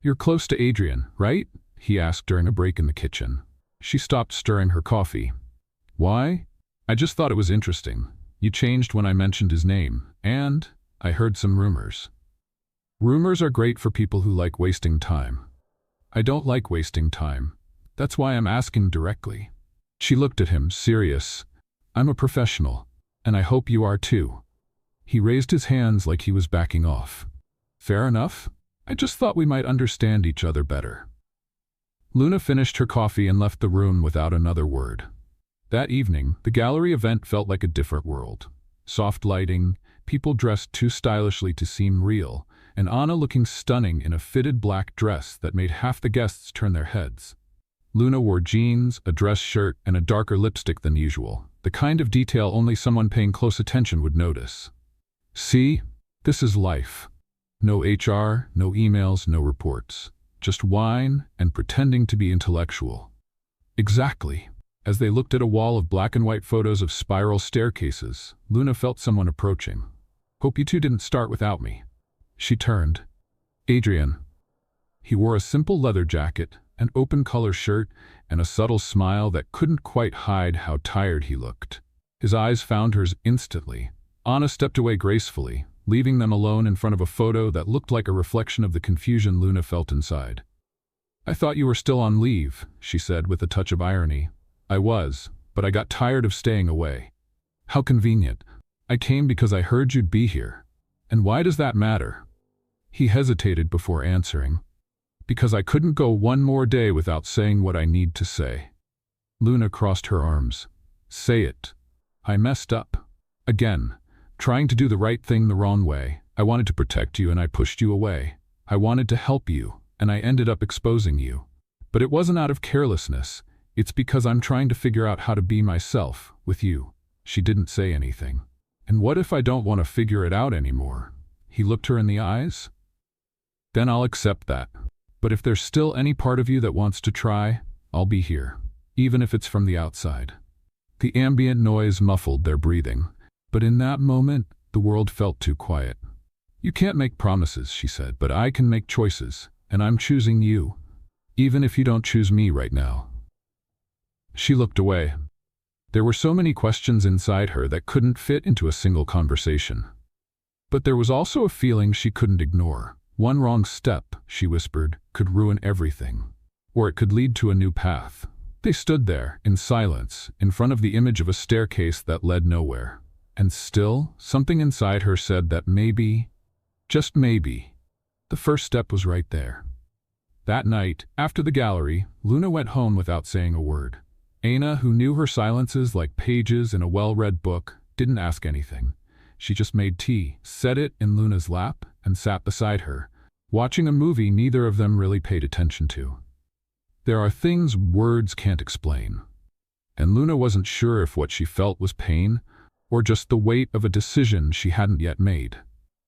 "You're close to Adrian, right?" he asked during a break in the kitchen. She stopped stirring her coffee. "Why? I just thought it was interesting. You changed when I mentioned his name, and I heard some rumors." "Rumors are great for people who like wasting time." "I don't like wasting time. That's why I'm asking directly. She looked at him, serious. I'm a professional, and I hope you are too. He raised his hands like he was backing off. Fair enough. I just thought we might understand each other better. Luna finished her coffee and left the room without another word. That evening, the gallery event felt like a different world. Soft lighting, people dressed too stylishly to seem real, and Anna looking stunning in a fitted black dress that made half the guests turn their heads. Luna wore jeans, a dress shirt, and a darker lipstick than usual, the kind of detail only someone paying close attention would notice. See, this is life. No HR, no emails, no reports. Just wine and pretending to be intellectual. Exactly. As they looked at a wall of black and white photos of spiral staircases, Luna felt someone approaching. Hope you two didn't start without me. She turned. Adrian. He wore a simple leather jacket, an open collar shirt, and a subtle smile that couldn't quite hide how tired he looked. His eyes found hers instantly. Anna stepped away gracefully, leaving them alone in front of a photo that looked like a reflection of the confusion Luna felt inside. I thought you were still on leave, she said with a touch of irony. I was, but I got tired of staying away. How convenient. I came because I heard you'd be here. And why does that matter? He hesitated before answering. Because I couldn't go one more day without saying what I need to say. Luna crossed her arms. Say it. I messed up. Again. Trying to do the right thing the wrong way. I wanted to protect you and I pushed you away. I wanted to help you, and I ended up exposing you. But it wasn't out of carelessness. It's because I'm trying to figure out how to be myself, with you. She didn't say anything. And what if I don't want to figure it out anymore? He looked her in the eyes. Then I'll accept that. But if there's still any part of you that wants to try, I'll be here, even if it's from the outside. The ambient noise muffled their breathing. But in that moment, the world felt too quiet. You can't make promises, she said, but I can make choices, and I'm choosing you, even if you don't choose me right now. She looked away. There were so many questions inside her that couldn't fit into a single conversation. But there was also a feeling she couldn't ignore. One wrong step, she whispered, could ruin everything. Or it could lead to a new path. They stood there, in silence, in front of the image of a staircase that led nowhere. And still, something inside her said that maybe, just maybe, the first step was right there. That night, after the gallery, Luna went home without saying a word. Anna, who knew her silences like pages in a well-read book, didn't ask anything. She just made tea, set it in Luna's lap, and sat beside her, watching a movie neither of them really paid attention to. There are things words can't explain. And Luna wasn't sure if what she felt was pain, or just the weight of a decision she hadn't yet made.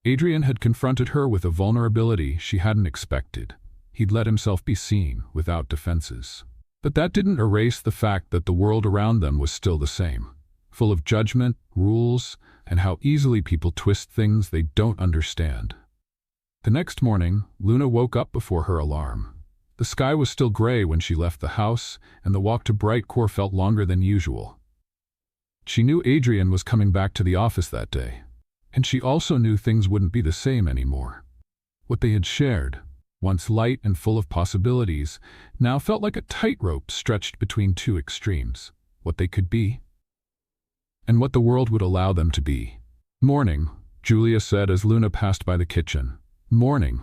Adrian had confronted her with a vulnerability she hadn't expected. He'd let himself be seen, without defenses. But that didn't erase the fact that the world around them was still the same, full of judgment, rules, and how easily people twist things they don't understand. The next morning, Luna woke up before her alarm. The sky was still gray when she left the house, and the walk to Brightcore felt longer than usual. She knew Adrian was coming back to the office that day, and she also knew things wouldn't be the same anymore. What they had shared, once light and full of possibilities, now felt like a tightrope stretched between two extremes, what they could be, and what the world would allow them to be. Morning, Julia said as Luna passed by the kitchen. Morning.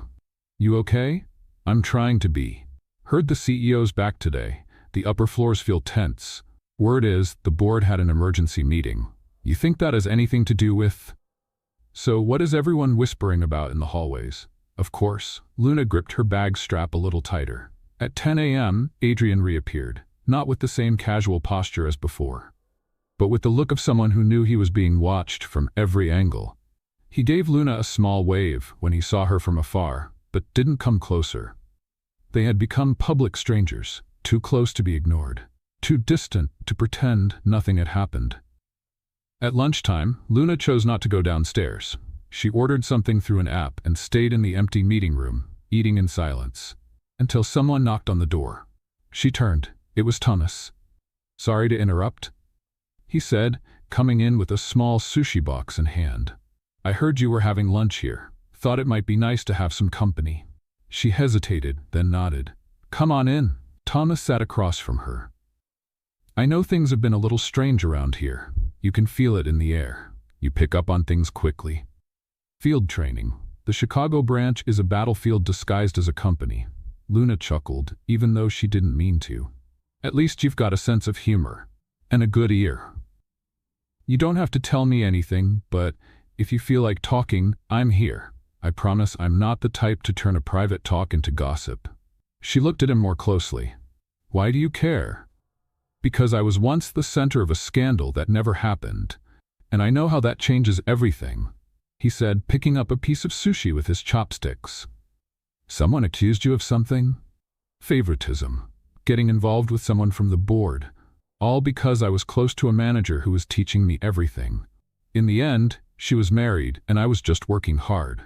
You okay? I'm trying to be. Heard the CEO's back today. The upper floors feel tense. Word is, the board had an emergency meeting. You think that has anything to do with? So what is everyone whispering about in the hallways? Of course, Luna gripped her bag strap a little tighter. At 10 a.m., Adrian reappeared, not with the same casual posture as before, but with the look of someone who knew he was being watched from every angle. He gave Luna a small wave when he saw her from afar, but didn't come closer. They had become public strangers, too close to be ignored. Too distant to pretend nothing had happened. At lunchtime, Luna chose not to go downstairs. She ordered something through an app and stayed in the empty meeting room, eating in silence, until someone knocked on the door. She turned. It was Thomas. Sorry to interrupt, he said, coming in with a small sushi box in hand. I heard you were having lunch here. Thought it might be nice to have some company. She hesitated, then nodded. Come on in. Thomas sat across from her. I know things have been a little strange around here. You can feel it in the air. You pick up on things quickly. Field training. The Chicago branch is a battlefield disguised as a company. Luna chuckled, even though she didn't mean to. At least you've got a sense of humor. And a good ear. You don't have to tell me anything, but if you feel like talking, I'm here. I promise I'm not the type to turn a private talk into gossip. She looked at him more closely. Why do you care? Because I was once the center of a scandal that never happened, and I know how that changes everything, he said, picking up a piece of sushi with his chopsticks. Someone accused you of something? Favoritism. Getting involved with someone from the board. All because I was close to a manager who was teaching me everything. In the end, she was married, and I was just working hard.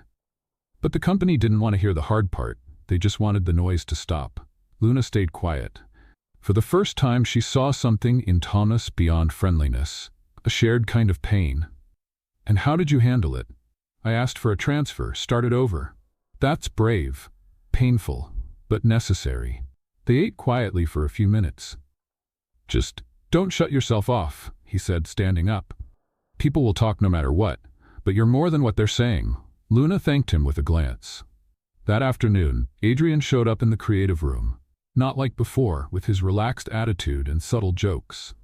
But the company didn't want to hear the hard part. They just wanted the noise to stop. Luna stayed quiet. For the first time, she saw something in Thomas beyond friendliness, a shared kind of pain. And how did you handle it? I asked for a transfer, started over. That's brave, painful, but necessary. They ate quietly for a few minutes. Just don't shut yourself off, he said, standing up. People will talk no matter what, but you're more than what they're saying. Luna thanked him with a glance. That afternoon, Adrian showed up in the creative room. Not like before, with his relaxed attitude and subtle jokes.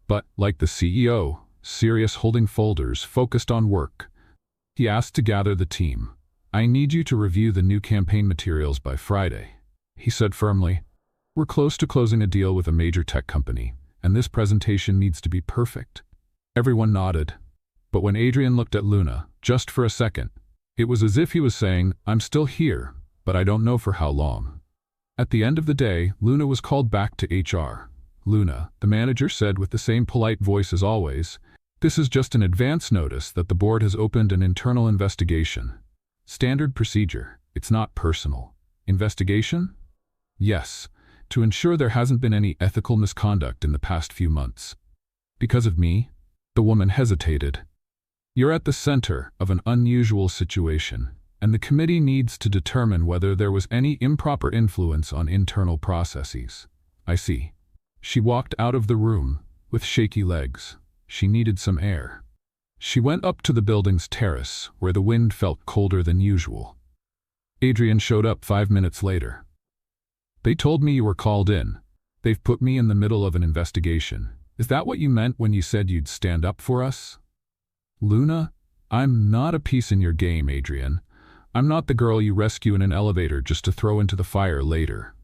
But, like the CEO, serious, holding folders, focused on work. He asked to gather the team. I need you to review the new campaign materials by Friday, he said firmly. We're close to closing a deal with a major tech company, and this presentation needs to be perfect. Everyone nodded. But when Adrian looked at Luna, just for a second, it was as if he was saying, I'm still here, but I don't know for how long. At the end of the day, Luna was called back to HR. Luna, the manager said with the same polite voice as always, this is just an advance notice that the board has opened an internal investigation. Standard procedure. It's not personal. Investigation? Yes, to ensure there hasn't been any ethical misconduct in the past few months. Because of me? The woman hesitated. You're at the center of an unusual situation, and the committee needs to determine whether there was any improper influence on internal processes. I see. She walked out of the room with shaky legs. She needed some air. She went up to the building's terrace, where the wind felt colder than usual. Adrian showed up 5 minutes later. They told me you were called in. They've put me in the middle of an investigation. Is that what you meant when you said you'd stand up for us? Luna, I'm not a piece in your game, Adrian. I'm not the girl you rescue in an elevator just to throw into the fire later.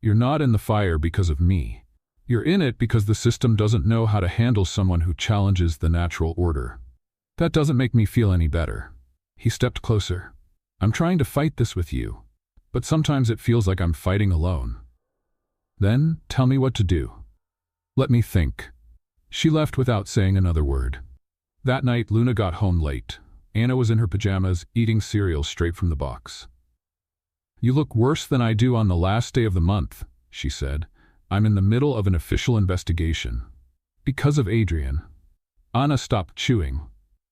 You're not in the fire because of me. You're in it because the system doesn't know how to handle someone who challenges the natural order. That doesn't make me feel any better. He stepped closer. I'm trying to fight this with you, but sometimes it feels like I'm fighting alone. Then, tell me what to do. Let me think. She left without saying another word. That night, Luna got home late. Anna was in her pajamas, eating cereal straight from the box. You look worse than I do on the last day of the month, she said. I'm in the middle of an official investigation. Because of Adrian. Anna stopped chewing.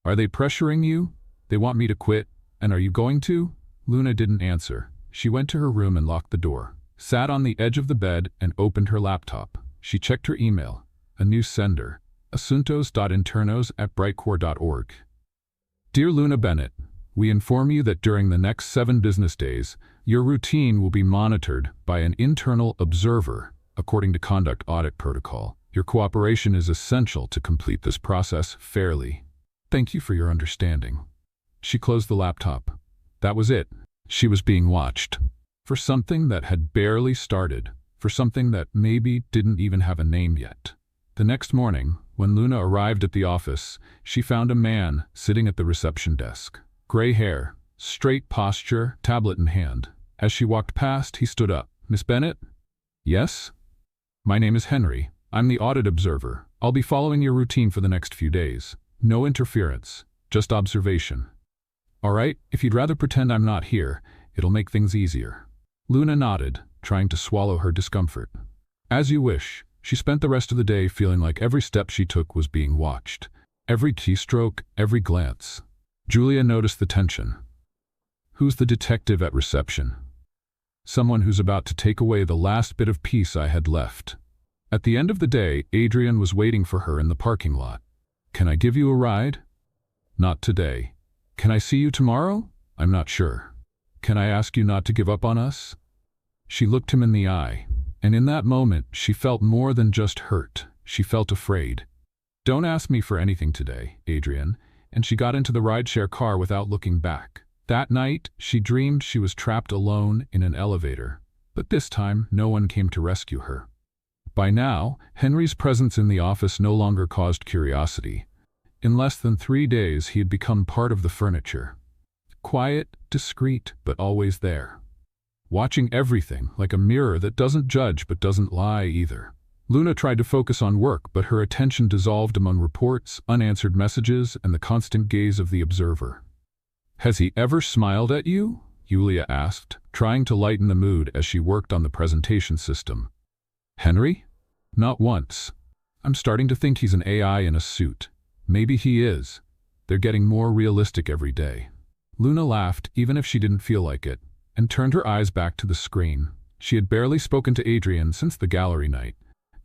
Are they pressuring you? They want me to quit, and are you going to? Luna didn't answer. She went to her room and locked the door, sat on the edge of the bed and opened her laptop. She checked her email. A new sender. asuntos.internos@brightcore.org. Dear Luna Bennett, we inform you that during the next 7 business days, your routine will be monitored by an internal observer, according to conduct audit protocol. Your cooperation is essential to complete this process fairly. Thank you for your understanding. She closed the laptop. That was it. She was being watched. For something that had barely started. For something that maybe didn't even have a name yet. The next morning, when Luna arrived at the office, she found a man sitting at the reception desk. Gray hair, straight posture, tablet in hand. As she walked past, he stood up. Miss Bennett? Yes? My name is Henry. I'm the audit observer. I'll be following your routine for the next few days. No interference, just observation. All right, if you'd rather pretend I'm not here, it'll make things easier. Luna nodded, trying to swallow her discomfort. As you wish. She spent the rest of the day feeling like every step she took was being watched. Every keystroke, every glance. Julia noticed the tension. Who's the detective at reception? someone who's about to take away the last bit of peace I had left. At the end of the day, Adrian was waiting for her in the parking lot. Can I give you a ride? Not today. Can I see you tomorrow? I'm not sure. Can I ask you not to give up on us? She looked him in the eye, and in that moment she felt more than just hurt. She felt afraid. Don't ask me for anything today, Adrian, and she got into the rideshare car without looking back. That night, she dreamed she was trapped alone in an elevator, but this time no one came to rescue her. By now, Henry's presence in the office no longer caused curiosity. In less than 3 days, he had become part of the furniture. Quiet, discreet, but always there. Watching everything, like a mirror that doesn't judge but doesn't lie either. Luna tried to focus on work, but her attention dissolved among reports, unanswered messages, and the constant gaze of the observer. Has he ever smiled at you? Yulia asked, trying to lighten the mood as she worked on the presentation system. Henry? Not once. I'm starting to think he's an AI in a suit. Maybe he is. They're getting more realistic every day. Luna laughed, even if she didn't feel like it, and turned her eyes back to the screen. She had barely spoken to Adrian since the gallery night.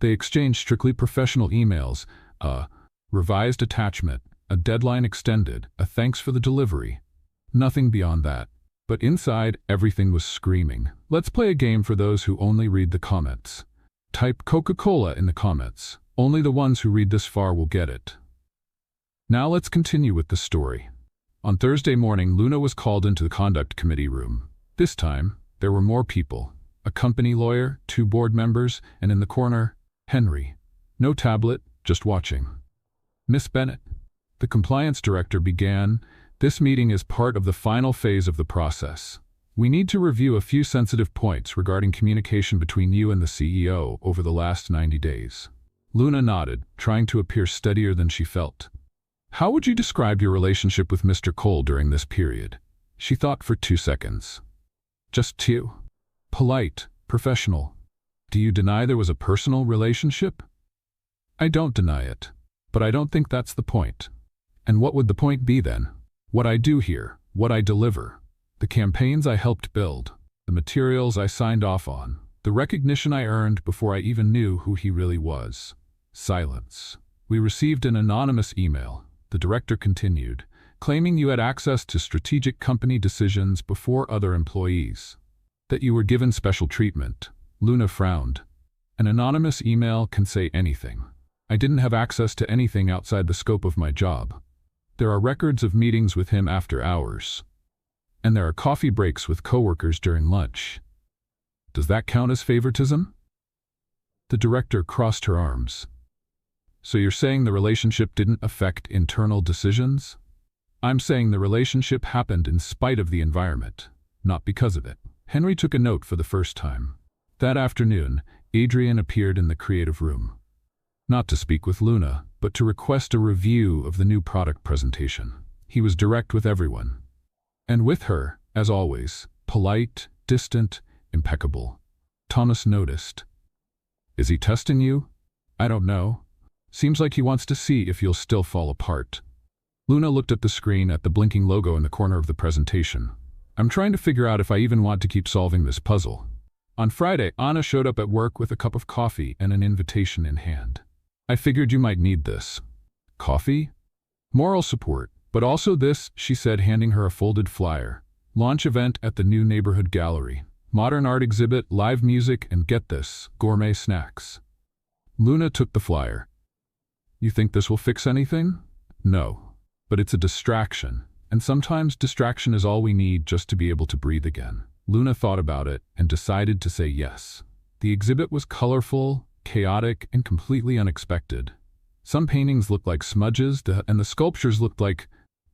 They exchanged strictly professional emails, a revised attachment, a deadline extended, a thanks for the delivery. Nothing beyond that. But inside, everything was screaming. Let's play a game for those who only read the comments. Type Coca-Cola in the comments. Only the ones who read this far will get it. Now let's continue with the story. On Thursday morning, Luna was called into the conduct committee room. This time, there were more people. A company lawyer, 2 board members, and in the corner, Henry. No tablet, just watching. Miss Bennett, the compliance director, began. This meeting is part of the final phase of the process. We need to review a few sensitive points regarding communication between you and the CEO over the last 90 days. Luna nodded, trying to appear steadier than she felt. How would you describe your relationship with Mr. Cole during this period? She thought for 2 seconds. Just 2. Polite, professional. Do you deny there was a personal relationship? I don't deny it, but I don't think that's the point. And what would the point be then? What I do here, what I deliver, the campaigns I helped build, the materials I signed off on, the recognition I earned before I even knew who he really was. Silence. We received an anonymous email, the director continued, claiming you had access to strategic company decisions before other employees. That you were given special treatment. Luna frowned. An anonymous email can say anything. I didn't have access to anything outside the scope of my job. There are records of meetings with him after hours. And there are coffee breaks with coworkers during lunch. Does that count as favoritism? The director crossed her arms. So you're saying the relationship didn't affect internal decisions? I'm saying the relationship happened in spite of the environment, not because of it. Henry took a note for the first time. That afternoon, Adrian appeared in the creative room. Not to speak with Luna, but to request a review of the new product presentation. He was direct with everyone. And with her, as always, polite, distant, impeccable. Thomas noticed. Is he testing you? I don't know. Seems like he wants to see if you'll still fall apart. Luna looked at the screen at the blinking logo in the corner of the presentation. I'm trying to figure out if I even want to keep solving this puzzle. On Friday, Anna showed up at work with a cup of coffee and an invitation in hand. I figured you might need this. Coffee? Moral support, but also this, she said, handing her a folded flyer. Launch event at the new neighborhood gallery. Modern art exhibit, live music, and get this, gourmet snacks. Luna took the flyer. You think this will fix anything? No. But it's a distraction, and sometimes distraction is all we need just to be able to breathe again. Luna thought about it and decided to say yes. The exhibit was colorful, chaotic, and completely unexpected. Some paintings looked like smudges, and the sculptures looked like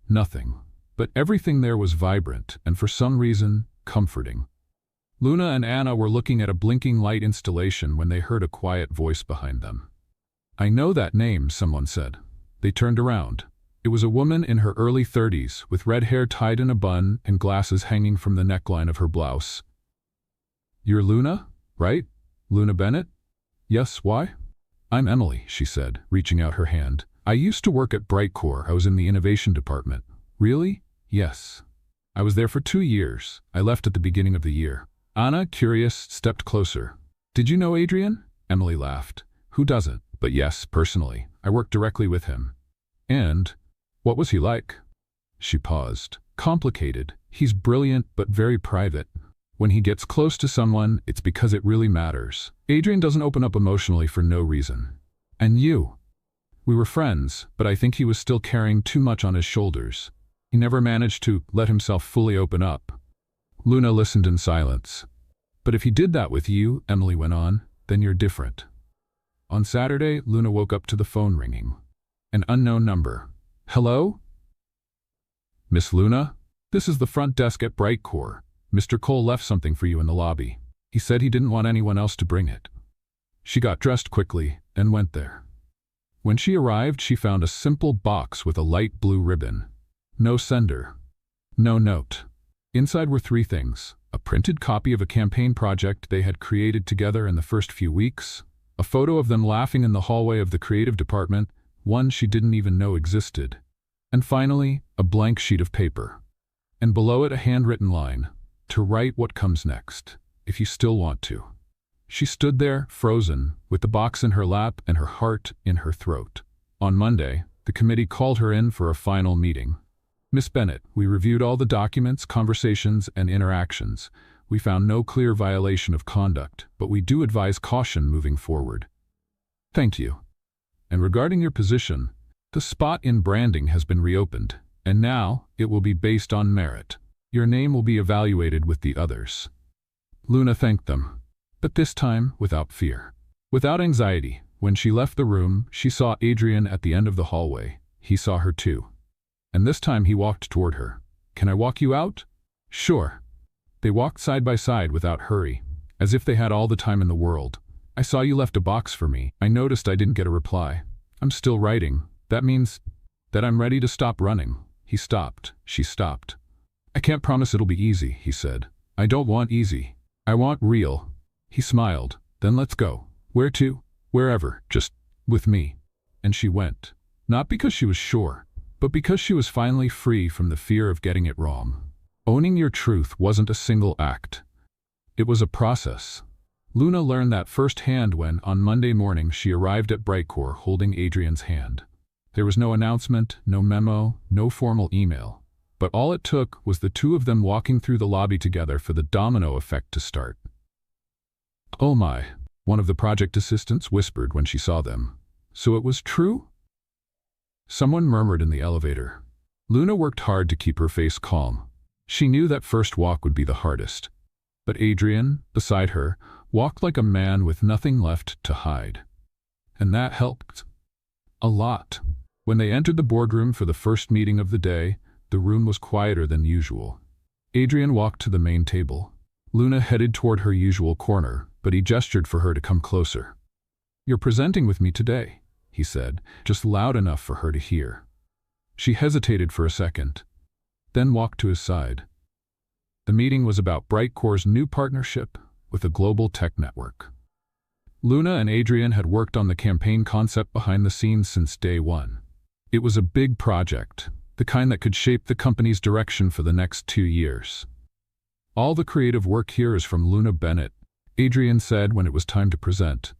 nothing. But everything there was vibrant, and for some reason, comforting. Luna and Anna were looking at a blinking light installation when they heard a quiet voice behind them. I know that name, someone said. They turned around. It was a woman in her early 30s, with red hair tied in a bun and glasses hanging from the neckline of her blouse. You're Luna, right? Luna Bennett? Yes, why? I'm Emily, she said, reaching out her hand. I used to work at Brightcore. I was in the innovation department. Really? Yes. I was there for 2 years. I left at the beginning of the year. Anna, curious, stepped closer. Did you know Adrian? Emily laughed. Who doesn't? But yes, personally. I worked directly with him. And what was he like? She paused. Complicated. He's brilliant, but very private. When he gets close to someone, it's because it really matters. Adrian doesn't open up emotionally for no reason. And you? We were friends, but I think he was still carrying too much on his shoulders. He never managed to let himself fully open up. Luna listened in silence. But if he did that with you, Emily went on, then you're different. On Saturday, Luna woke up to the phone ringing. An unknown number. Hello? Miss Luna? This is the front desk at Brightcore. Mr. Cole left something for you in the lobby. He said he didn't want anyone else to bring it. She got dressed quickly and went there. When she arrived, she found a simple box with a light blue ribbon. No sender. No note. Inside were 3 things: a printed copy of a campaign project they had created together in the first few weeks, a photo of them laughing in the hallway of the creative department, one she didn't even know existed, and finally, a blank sheet of paper. And below it a handwritten line, to write what comes next, if you still want to. She stood there, frozen, with the box in her lap and her heart in her throat. On Monday, the committee called her in for a final meeting. Miss Bennett, we reviewed all the documents, conversations, and interactions. We found no clear violation of conduct, but we do advise caution moving forward. Thank you. And regarding your position, the spot in branding has been reopened, and now it will be based on merit. Your name will be evaluated with the others. Luna thanked them, but this time without fear. Without anxiety. When she left the room, she saw Adrian at the end of the hallway. He saw her too. And this time he walked toward her. Can I walk you out? Sure. They walked side by side without hurry, as if they had all the time in the world. I saw you left a box for me. I noticed I didn't get a reply. I'm still writing. That means that I'm ready to stop running. He stopped. She stopped. I can't promise it'll be easy, he said. I don't want easy. I want real. He smiled. Then let's go. Where to? Wherever, just with me. And she went. Not because she was sure, but because she was finally free from the fear of getting it wrong. Owning your truth wasn't a single act. It was a process. Luna learned that firsthand when, on Monday morning, she arrived at Brightcore holding Adrian's hand. There was no announcement, no memo, no formal email. But all it took was the 2 of them walking through the lobby together for the domino effect to start. Oh my, one of the project assistants whispered when she saw them. So it was true? Someone murmured in the elevator. Luna worked hard to keep her face calm. She knew that first walk would be the hardest. But Adrian, beside her, walked like a man with nothing left to hide. And that helped. A lot. When they entered the boardroom for the first meeting of the day, the room was quieter than usual. Adrian walked to the main table. Luna headed toward her usual corner, but he gestured for her to come closer. You're presenting with me today, he said, just loud enough for her to hear. She hesitated for a second, then walked to his side. The meeting was about Brightcore's new partnership with a global tech network. Luna and Adrian had worked on the campaign concept behind the scenes since day one. It was a big project, the kind that could shape the company's direction for the next 2 years. All the creative work here is from Luna Bennett, Adrian said when it was time to present.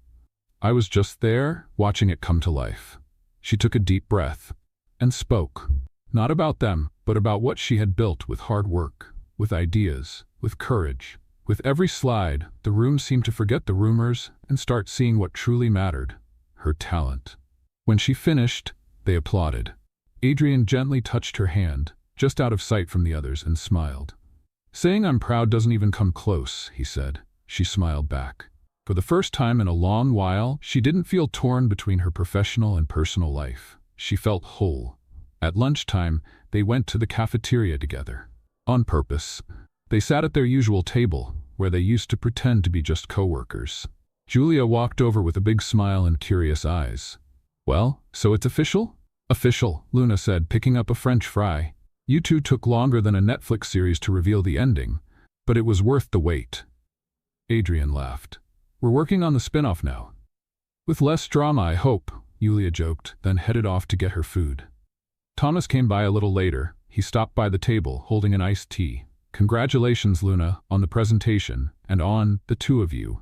I was just there, watching it come to life. She took a deep breath and spoke, not about them, but about what she had built with hard work, with ideas, with courage. With every slide, the room seemed to forget the rumors and start seeing what truly mattered, her talent. When she finished, they applauded. Adrian gently touched her hand, just out of sight from the others, and smiled. Saying I'm proud doesn't even come close, he said. She smiled back. For the first time in a long while, she didn't feel torn between her professional and personal life. She felt whole. At lunchtime, they went to the cafeteria together. On purpose. They sat at their usual table, where they used to pretend to be just co-workers. Julia walked over with a big smile and curious eyes. Well, so it's official? Official, Luna said, picking up a French fry. You 2 took longer than a Netflix series to reveal the ending, but it was worth the wait. Adrian laughed. We're working on the spin-off now. With less drama, I hope, Julia joked, then headed off to get her food. Thomas came by a little later. He stopped by the table, holding an iced tea. Congratulations, Luna, on the presentation, and on the two of you."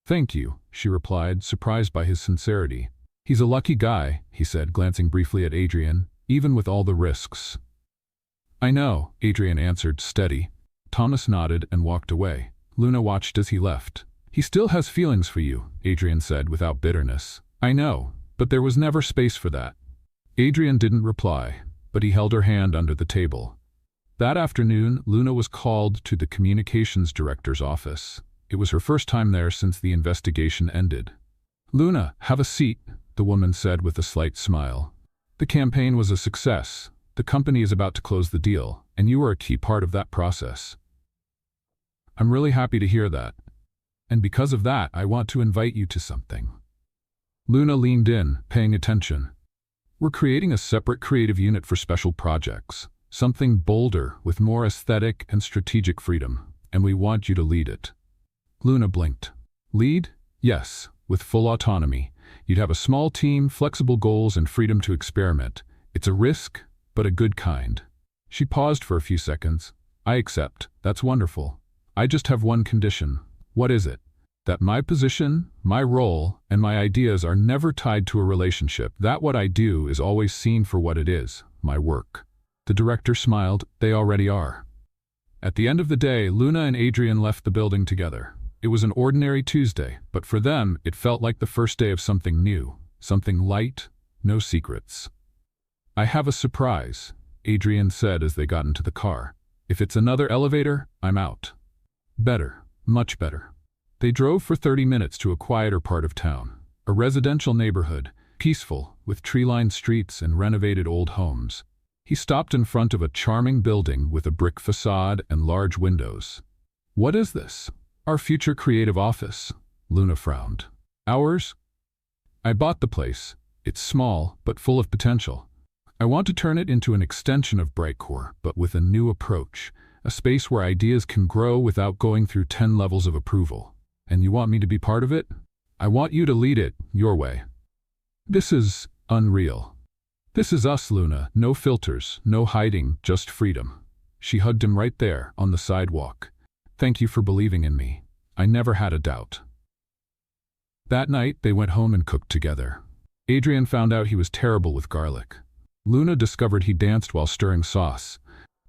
"Thank you," she replied, surprised by his sincerity. "He's a lucky guy," he said, glancing briefly at Adrian, "even with all the risks." "I know," Adrian answered, steady. Thomas nodded and walked away. Luna watched as he left. "He still has feelings for you," Adrian said without bitterness. "I know, but there was never space for that." Adrian didn't reply, but he held her hand under the table. That afternoon, Luna was called to the communications director's office. It was her first time there since the investigation ended. "Luna, have a seat," the woman said with a slight smile. "The campaign was a success. The company is about to close the deal, and you are a key part of that process." "I'm really happy to hear that. And because of that, I want to invite you to something." Luna leaned in, paying attention. "We're creating a separate creative unit for special projects, something bolder with more aesthetic and strategic freedom, and we want you to lead it." Luna blinked. "Lead? Yes, with full autonomy. You'd have a small team, flexible goals, and freedom to experiment. It's a risk, but a good kind." She paused for a few seconds. "I accept. That's wonderful. I just have one condition." "What is it?" "That my position, my role, and my ideas are never tied to a relationship. That what I do is always seen for what it is, my work." The director smiled. "They already are." At the end of the day, Luna and Adrian left the building together. It was an ordinary Tuesday, but for them, it felt like the first day of something new, something light, no secrets. "I have a surprise," Adrian said as they got into the car. "If it's another elevator, I'm out." "Better, much better." They drove for 30 minutes to a quieter part of town, a residential neighborhood, peaceful, with tree-lined streets and renovated old homes. He stopped in front of a charming building with a brick facade and large windows. "What is this?" "Our future creative office." Luna frowned. "Ours?" "I bought the place. It's small, but full of potential. I want to turn it into an extension of Brightcore, but with a new approach, a space where ideas can grow without going through 10 levels of approval. And you want me to be part of it? I want you to lead it, your way." "This is unreal." "This is us, Luna. No filters, no hiding, just freedom." She hugged him right there, on the sidewalk. "Thank you for believing in me. I never had a doubt." That night, they went home and cooked together. Adrian found out he was terrible with garlic. Luna discovered he danced while stirring sauce.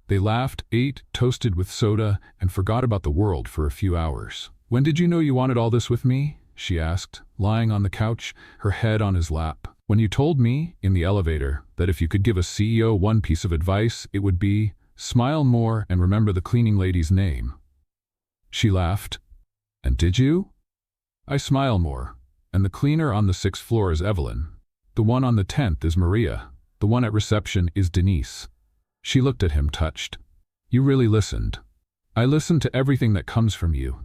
They laughed, ate, toasted with soda, and forgot about the world for a few hours. "When did you know you wanted all this with me?" she asked, lying on the couch, her head on his lap. "When you told me, in the elevator, that if you could give a CEO one piece of advice, it would be, smile more and remember the cleaning lady's name." She laughed. "And did you?" "I smile more. And the cleaner on the 6th floor is Evelyn. The one on the 10th is Maria. The one at reception is Denise." She looked at him, touched. "You really listened." "I listened to everything that comes from you."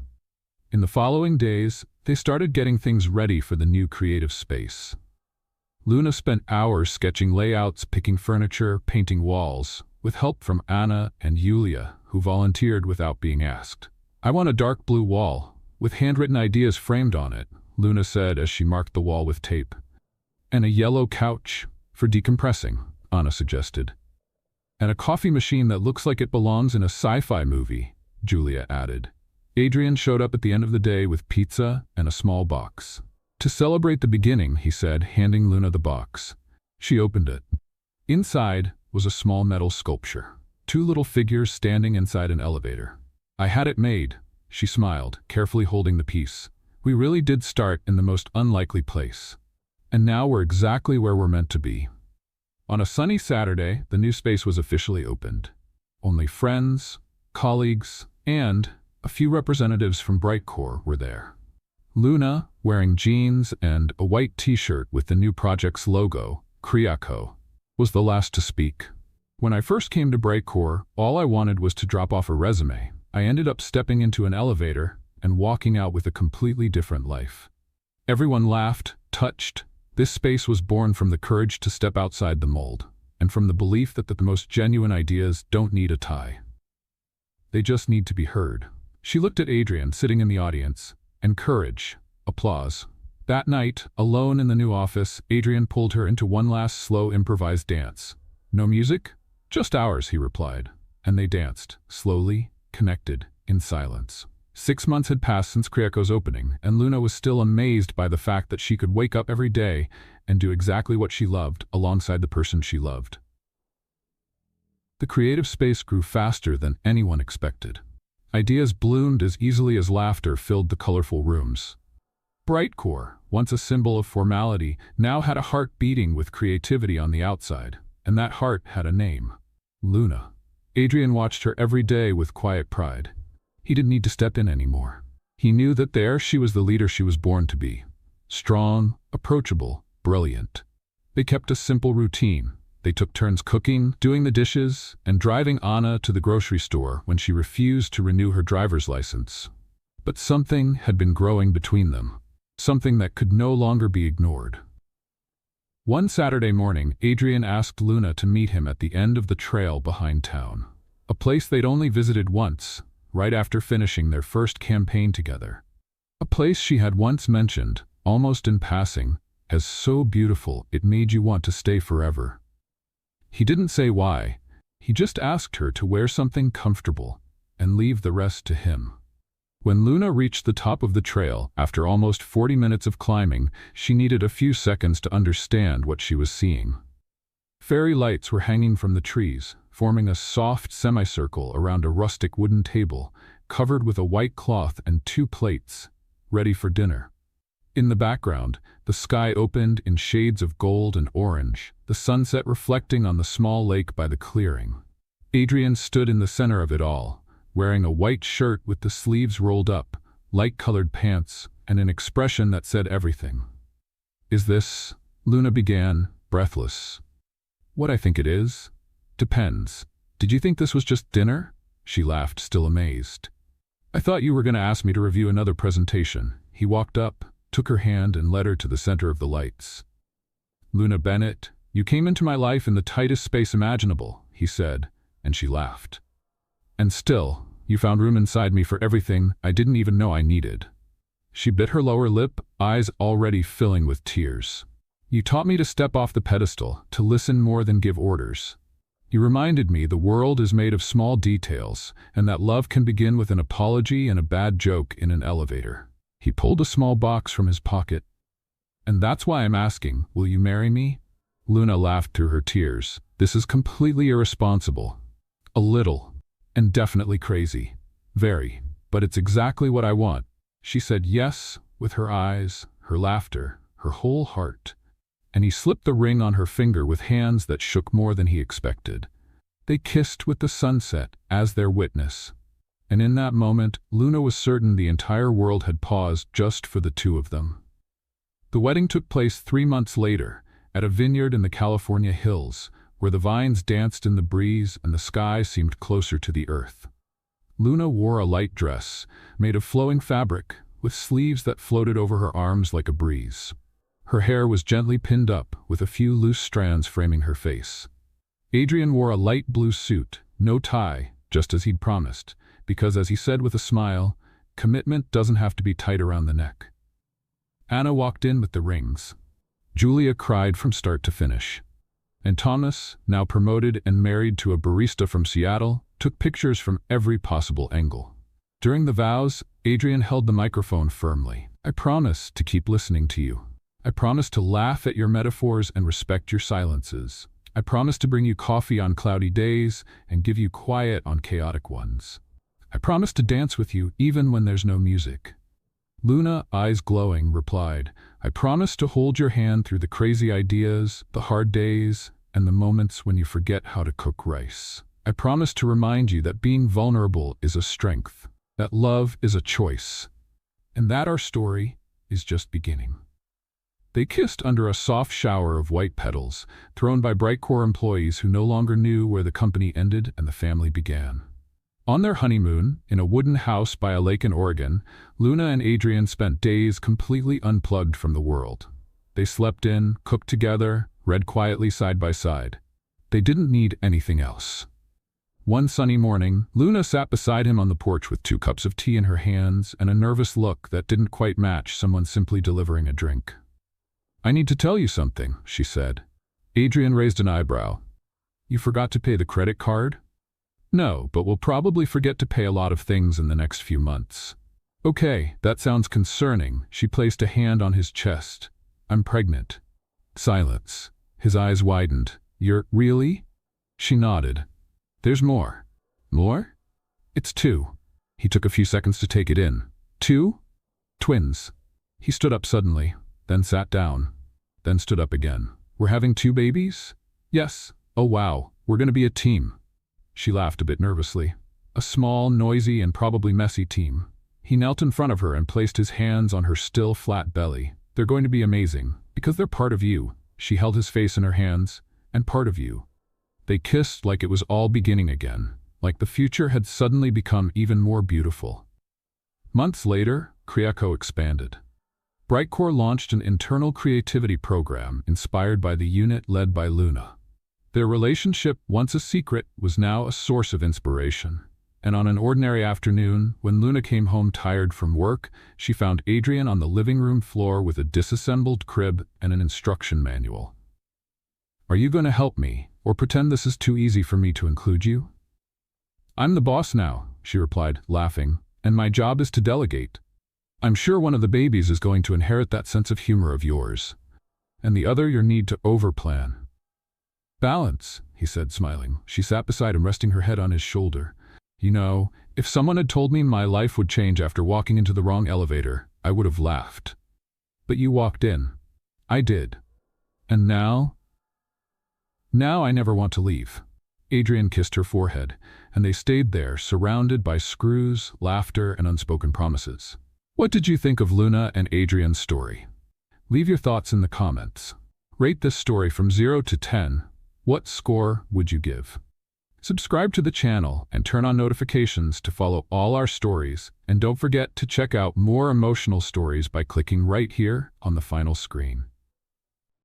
In the following days, they started getting things ready for the new creative space. Luna spent hours sketching layouts, picking furniture, painting walls, with help from Anna and Yulia, who volunteered without being asked. "I want a dark blue wall, with handwritten ideas framed on it," Luna said as she marked the wall with tape. "And a yellow couch, for decompressing," Anna suggested. "And a coffee machine that looks like it belongs in a sci-fi movie," Julia added. Adrian showed up at the end of the day with pizza and a small box. "To celebrate the beginning," he said, handing Luna the box. She opened it. Inside was a small metal sculpture, 2 little figures standing inside an elevator. "I had it made," she smiled, carefully holding the piece. "We really did start in the most unlikely place. And now we're exactly where we're meant to be." On a sunny Saturday, the new space was officially opened. Only friends, colleagues, and a few representatives from Brightcore were there. Luna, wearing jeans and a white t-shirt with the new project's logo, Kriako, was the last to speak. "When I first came to Brightcore, all I wanted was to drop off a resume. I ended up stepping into an elevator and walking out with a completely different life." Everyone laughed, touched. This space was born from the courage to step outside the mold, and from the belief that the most genuine ideas don't need a tie. They just need to be heard. She looked at Adrian, sitting in the audience, and courage, applause. That night, alone in the new office, Adrian pulled her into one last slow improvised dance. "No music? Just ours," he replied. And they danced, slowly, connected, in silence. 6 months had passed since Krieko's opening, and Luna was still amazed by the fact that she could wake up every day and do exactly what she loved alongside the person she loved. The creative space grew faster than anyone expected. Ideas bloomed as easily as laughter filled the colorful rooms. Brightcore, once a symbol of formality, now had a heart beating with creativity on the outside, and that heart had a name: Luna. Adrian watched her every day with quiet pride. He didn't need to step in anymore. He knew that there she was the leader she was born to be. Strong, approachable, brilliant. They kept a simple routine. They took turns cooking, doing the dishes, and driving Anna to the grocery store when she refused to renew her driver's license. But something had been growing between them, something that could no longer be ignored. One Saturday morning, Adrian asked Luna to meet him at the end of the trail behind town, a place they'd only visited once, right after finishing their first campaign together. A place she had once mentioned, almost in passing, as so beautiful it made you want to stay forever. He didn't say why. He just asked her to wear something comfortable and leave the rest to him. When Luna reached the top of the trail, after almost 40 minutes of climbing, she needed a few seconds to understand what she was seeing. Fairy lights were hanging from the trees, forming a soft semicircle around a rustic wooden table, covered with a white cloth and 2 plates, ready for dinner. In the background, the sky opened in shades of gold and orange, the sunset reflecting on the small lake by the clearing. Adrian stood in the center of it all, wearing a white shirt with the sleeves rolled up, light-colored pants, and an expression that said everything. "Is this?" Luna began, breathless. "What I think it is? Depends. Did you think this was just dinner?" She laughed, still amazed. "I thought you were going to ask me to review another presentation." He walked up, took her hand, and led her to the center of the lights. "Luna Bennett, you came into my life in the tightest space imaginable," he said, and she laughed. "And still, you found room inside me for everything I didn't even know I needed." She bit her lower lip, eyes already filling with tears. "You taught me to step off the pedestal, to listen more than give orders. You reminded me the world is made of small details, and that love can begin with an apology and a bad joke in an elevator." He pulled a small box from his pocket. "And that's why I'm asking, will you marry me?" Luna laughed through her tears. "This is completely irresponsible. A little. And definitely crazy. Very. But it's exactly what I want." She said yes, with her eyes, her laughter, her whole heart. And he slipped the ring on her finger with hands that shook more than he expected. They kissed with the sunset as their witness. And in that moment, Luna was certain the entire world had paused just for the two of them. The wedding took place 3 months later, at a vineyard in the California hills, where the vines danced in the breeze and the sky seemed closer to the earth. Luna wore a light dress, made of flowing fabric, with sleeves that floated over her arms like a breeze. Her hair was gently pinned up, with a few loose strands framing her face. Adrian wore a light blue suit, no tie, just as he'd promised, because, as he said with a smile, commitment doesn't have to be tight around the neck. Anna walked in with the rings. Julia cried from start to finish. And Thomas, now promoted and married to a barista from Seattle, took pictures from every possible angle. During the vows, Adrian held the microphone firmly. "I promise to keep listening to you. I promise to laugh at your metaphors and respect your silences. I promise to bring you coffee on cloudy days and give you quiet on chaotic ones. I promise to dance with you even when there's no music." Luna, eyes glowing, replied, "I promise to hold your hand through the crazy ideas, the hard days, and the moments when you forget how to cook rice. I promise to remind you that being vulnerable is a strength, that love is a choice, and that our story is just beginning." They kissed under a soft shower of white petals, thrown by Brightcore employees who no longer knew where the company ended and the family began. On their honeymoon, in a wooden house by a lake in Oregon, Luna and Adrian spent days completely unplugged from the world. They slept in, cooked together, read quietly side by side. They didn't need anything else. One sunny morning, Luna sat beside him on the porch with 2 cups of tea in her hands and a nervous look that didn't quite match someone simply delivering a drink. "I need to tell you something," she said. Adrian raised an eyebrow. "You forgot to pay the credit card?" "No, but we'll probably forget to pay a lot of things in the next few months." Okay, that sounds concerning. She placed a hand on his chest. I'm pregnant. Silence. His eyes widened. You're really? She nodded. There's more. More? It's two. He took a few seconds to take it in. Two? Twins. He stood up suddenly, then sat down, then stood up again. We're having two babies? Yes. Oh wow, we're going to be a team. She laughed a bit nervously. A small, noisy, and probably messy team. He knelt in front of her and placed his hands on her still flat belly. They're going to be amazing, because they're part of you. She held his face in her hands, and part of you. They kissed like it was all beginning again, like the future had suddenly become even more beautiful. Months later, Kriako expanded. Brightcore launched an internal creativity program inspired by the unit led by Luna. Their relationship, once a secret, was now a source of inspiration. And on an ordinary afternoon, when Luna came home tired from work, she found Adrian on the living room floor with a disassembled crib and an instruction manual. Are you going to help me, or pretend this is too easy for me to include you? I'm the boss now, she replied, laughing, and my job is to delegate. I'm sure one of the babies is going to inherit that sense of humor of yours, and the other your need to overplan. Balance, he said, smiling. She sat beside him, resting her head on his shoulder. You know, if someone had told me my life would change after walking into the wrong elevator, I would have laughed. But you walked in. I did. And now? Now I never want to leave. Adrian kissed her forehead, and they stayed there, surrounded by screws, laughter, and unspoken promises. What did you think of Luna and Adrian's story? Leave your thoughts in the comments. Rate this story from 0 to 10. What score would you give? Subscribe to the channel and turn on notifications to follow all our stories, and don't forget to check out more emotional stories by clicking right here on the final screen.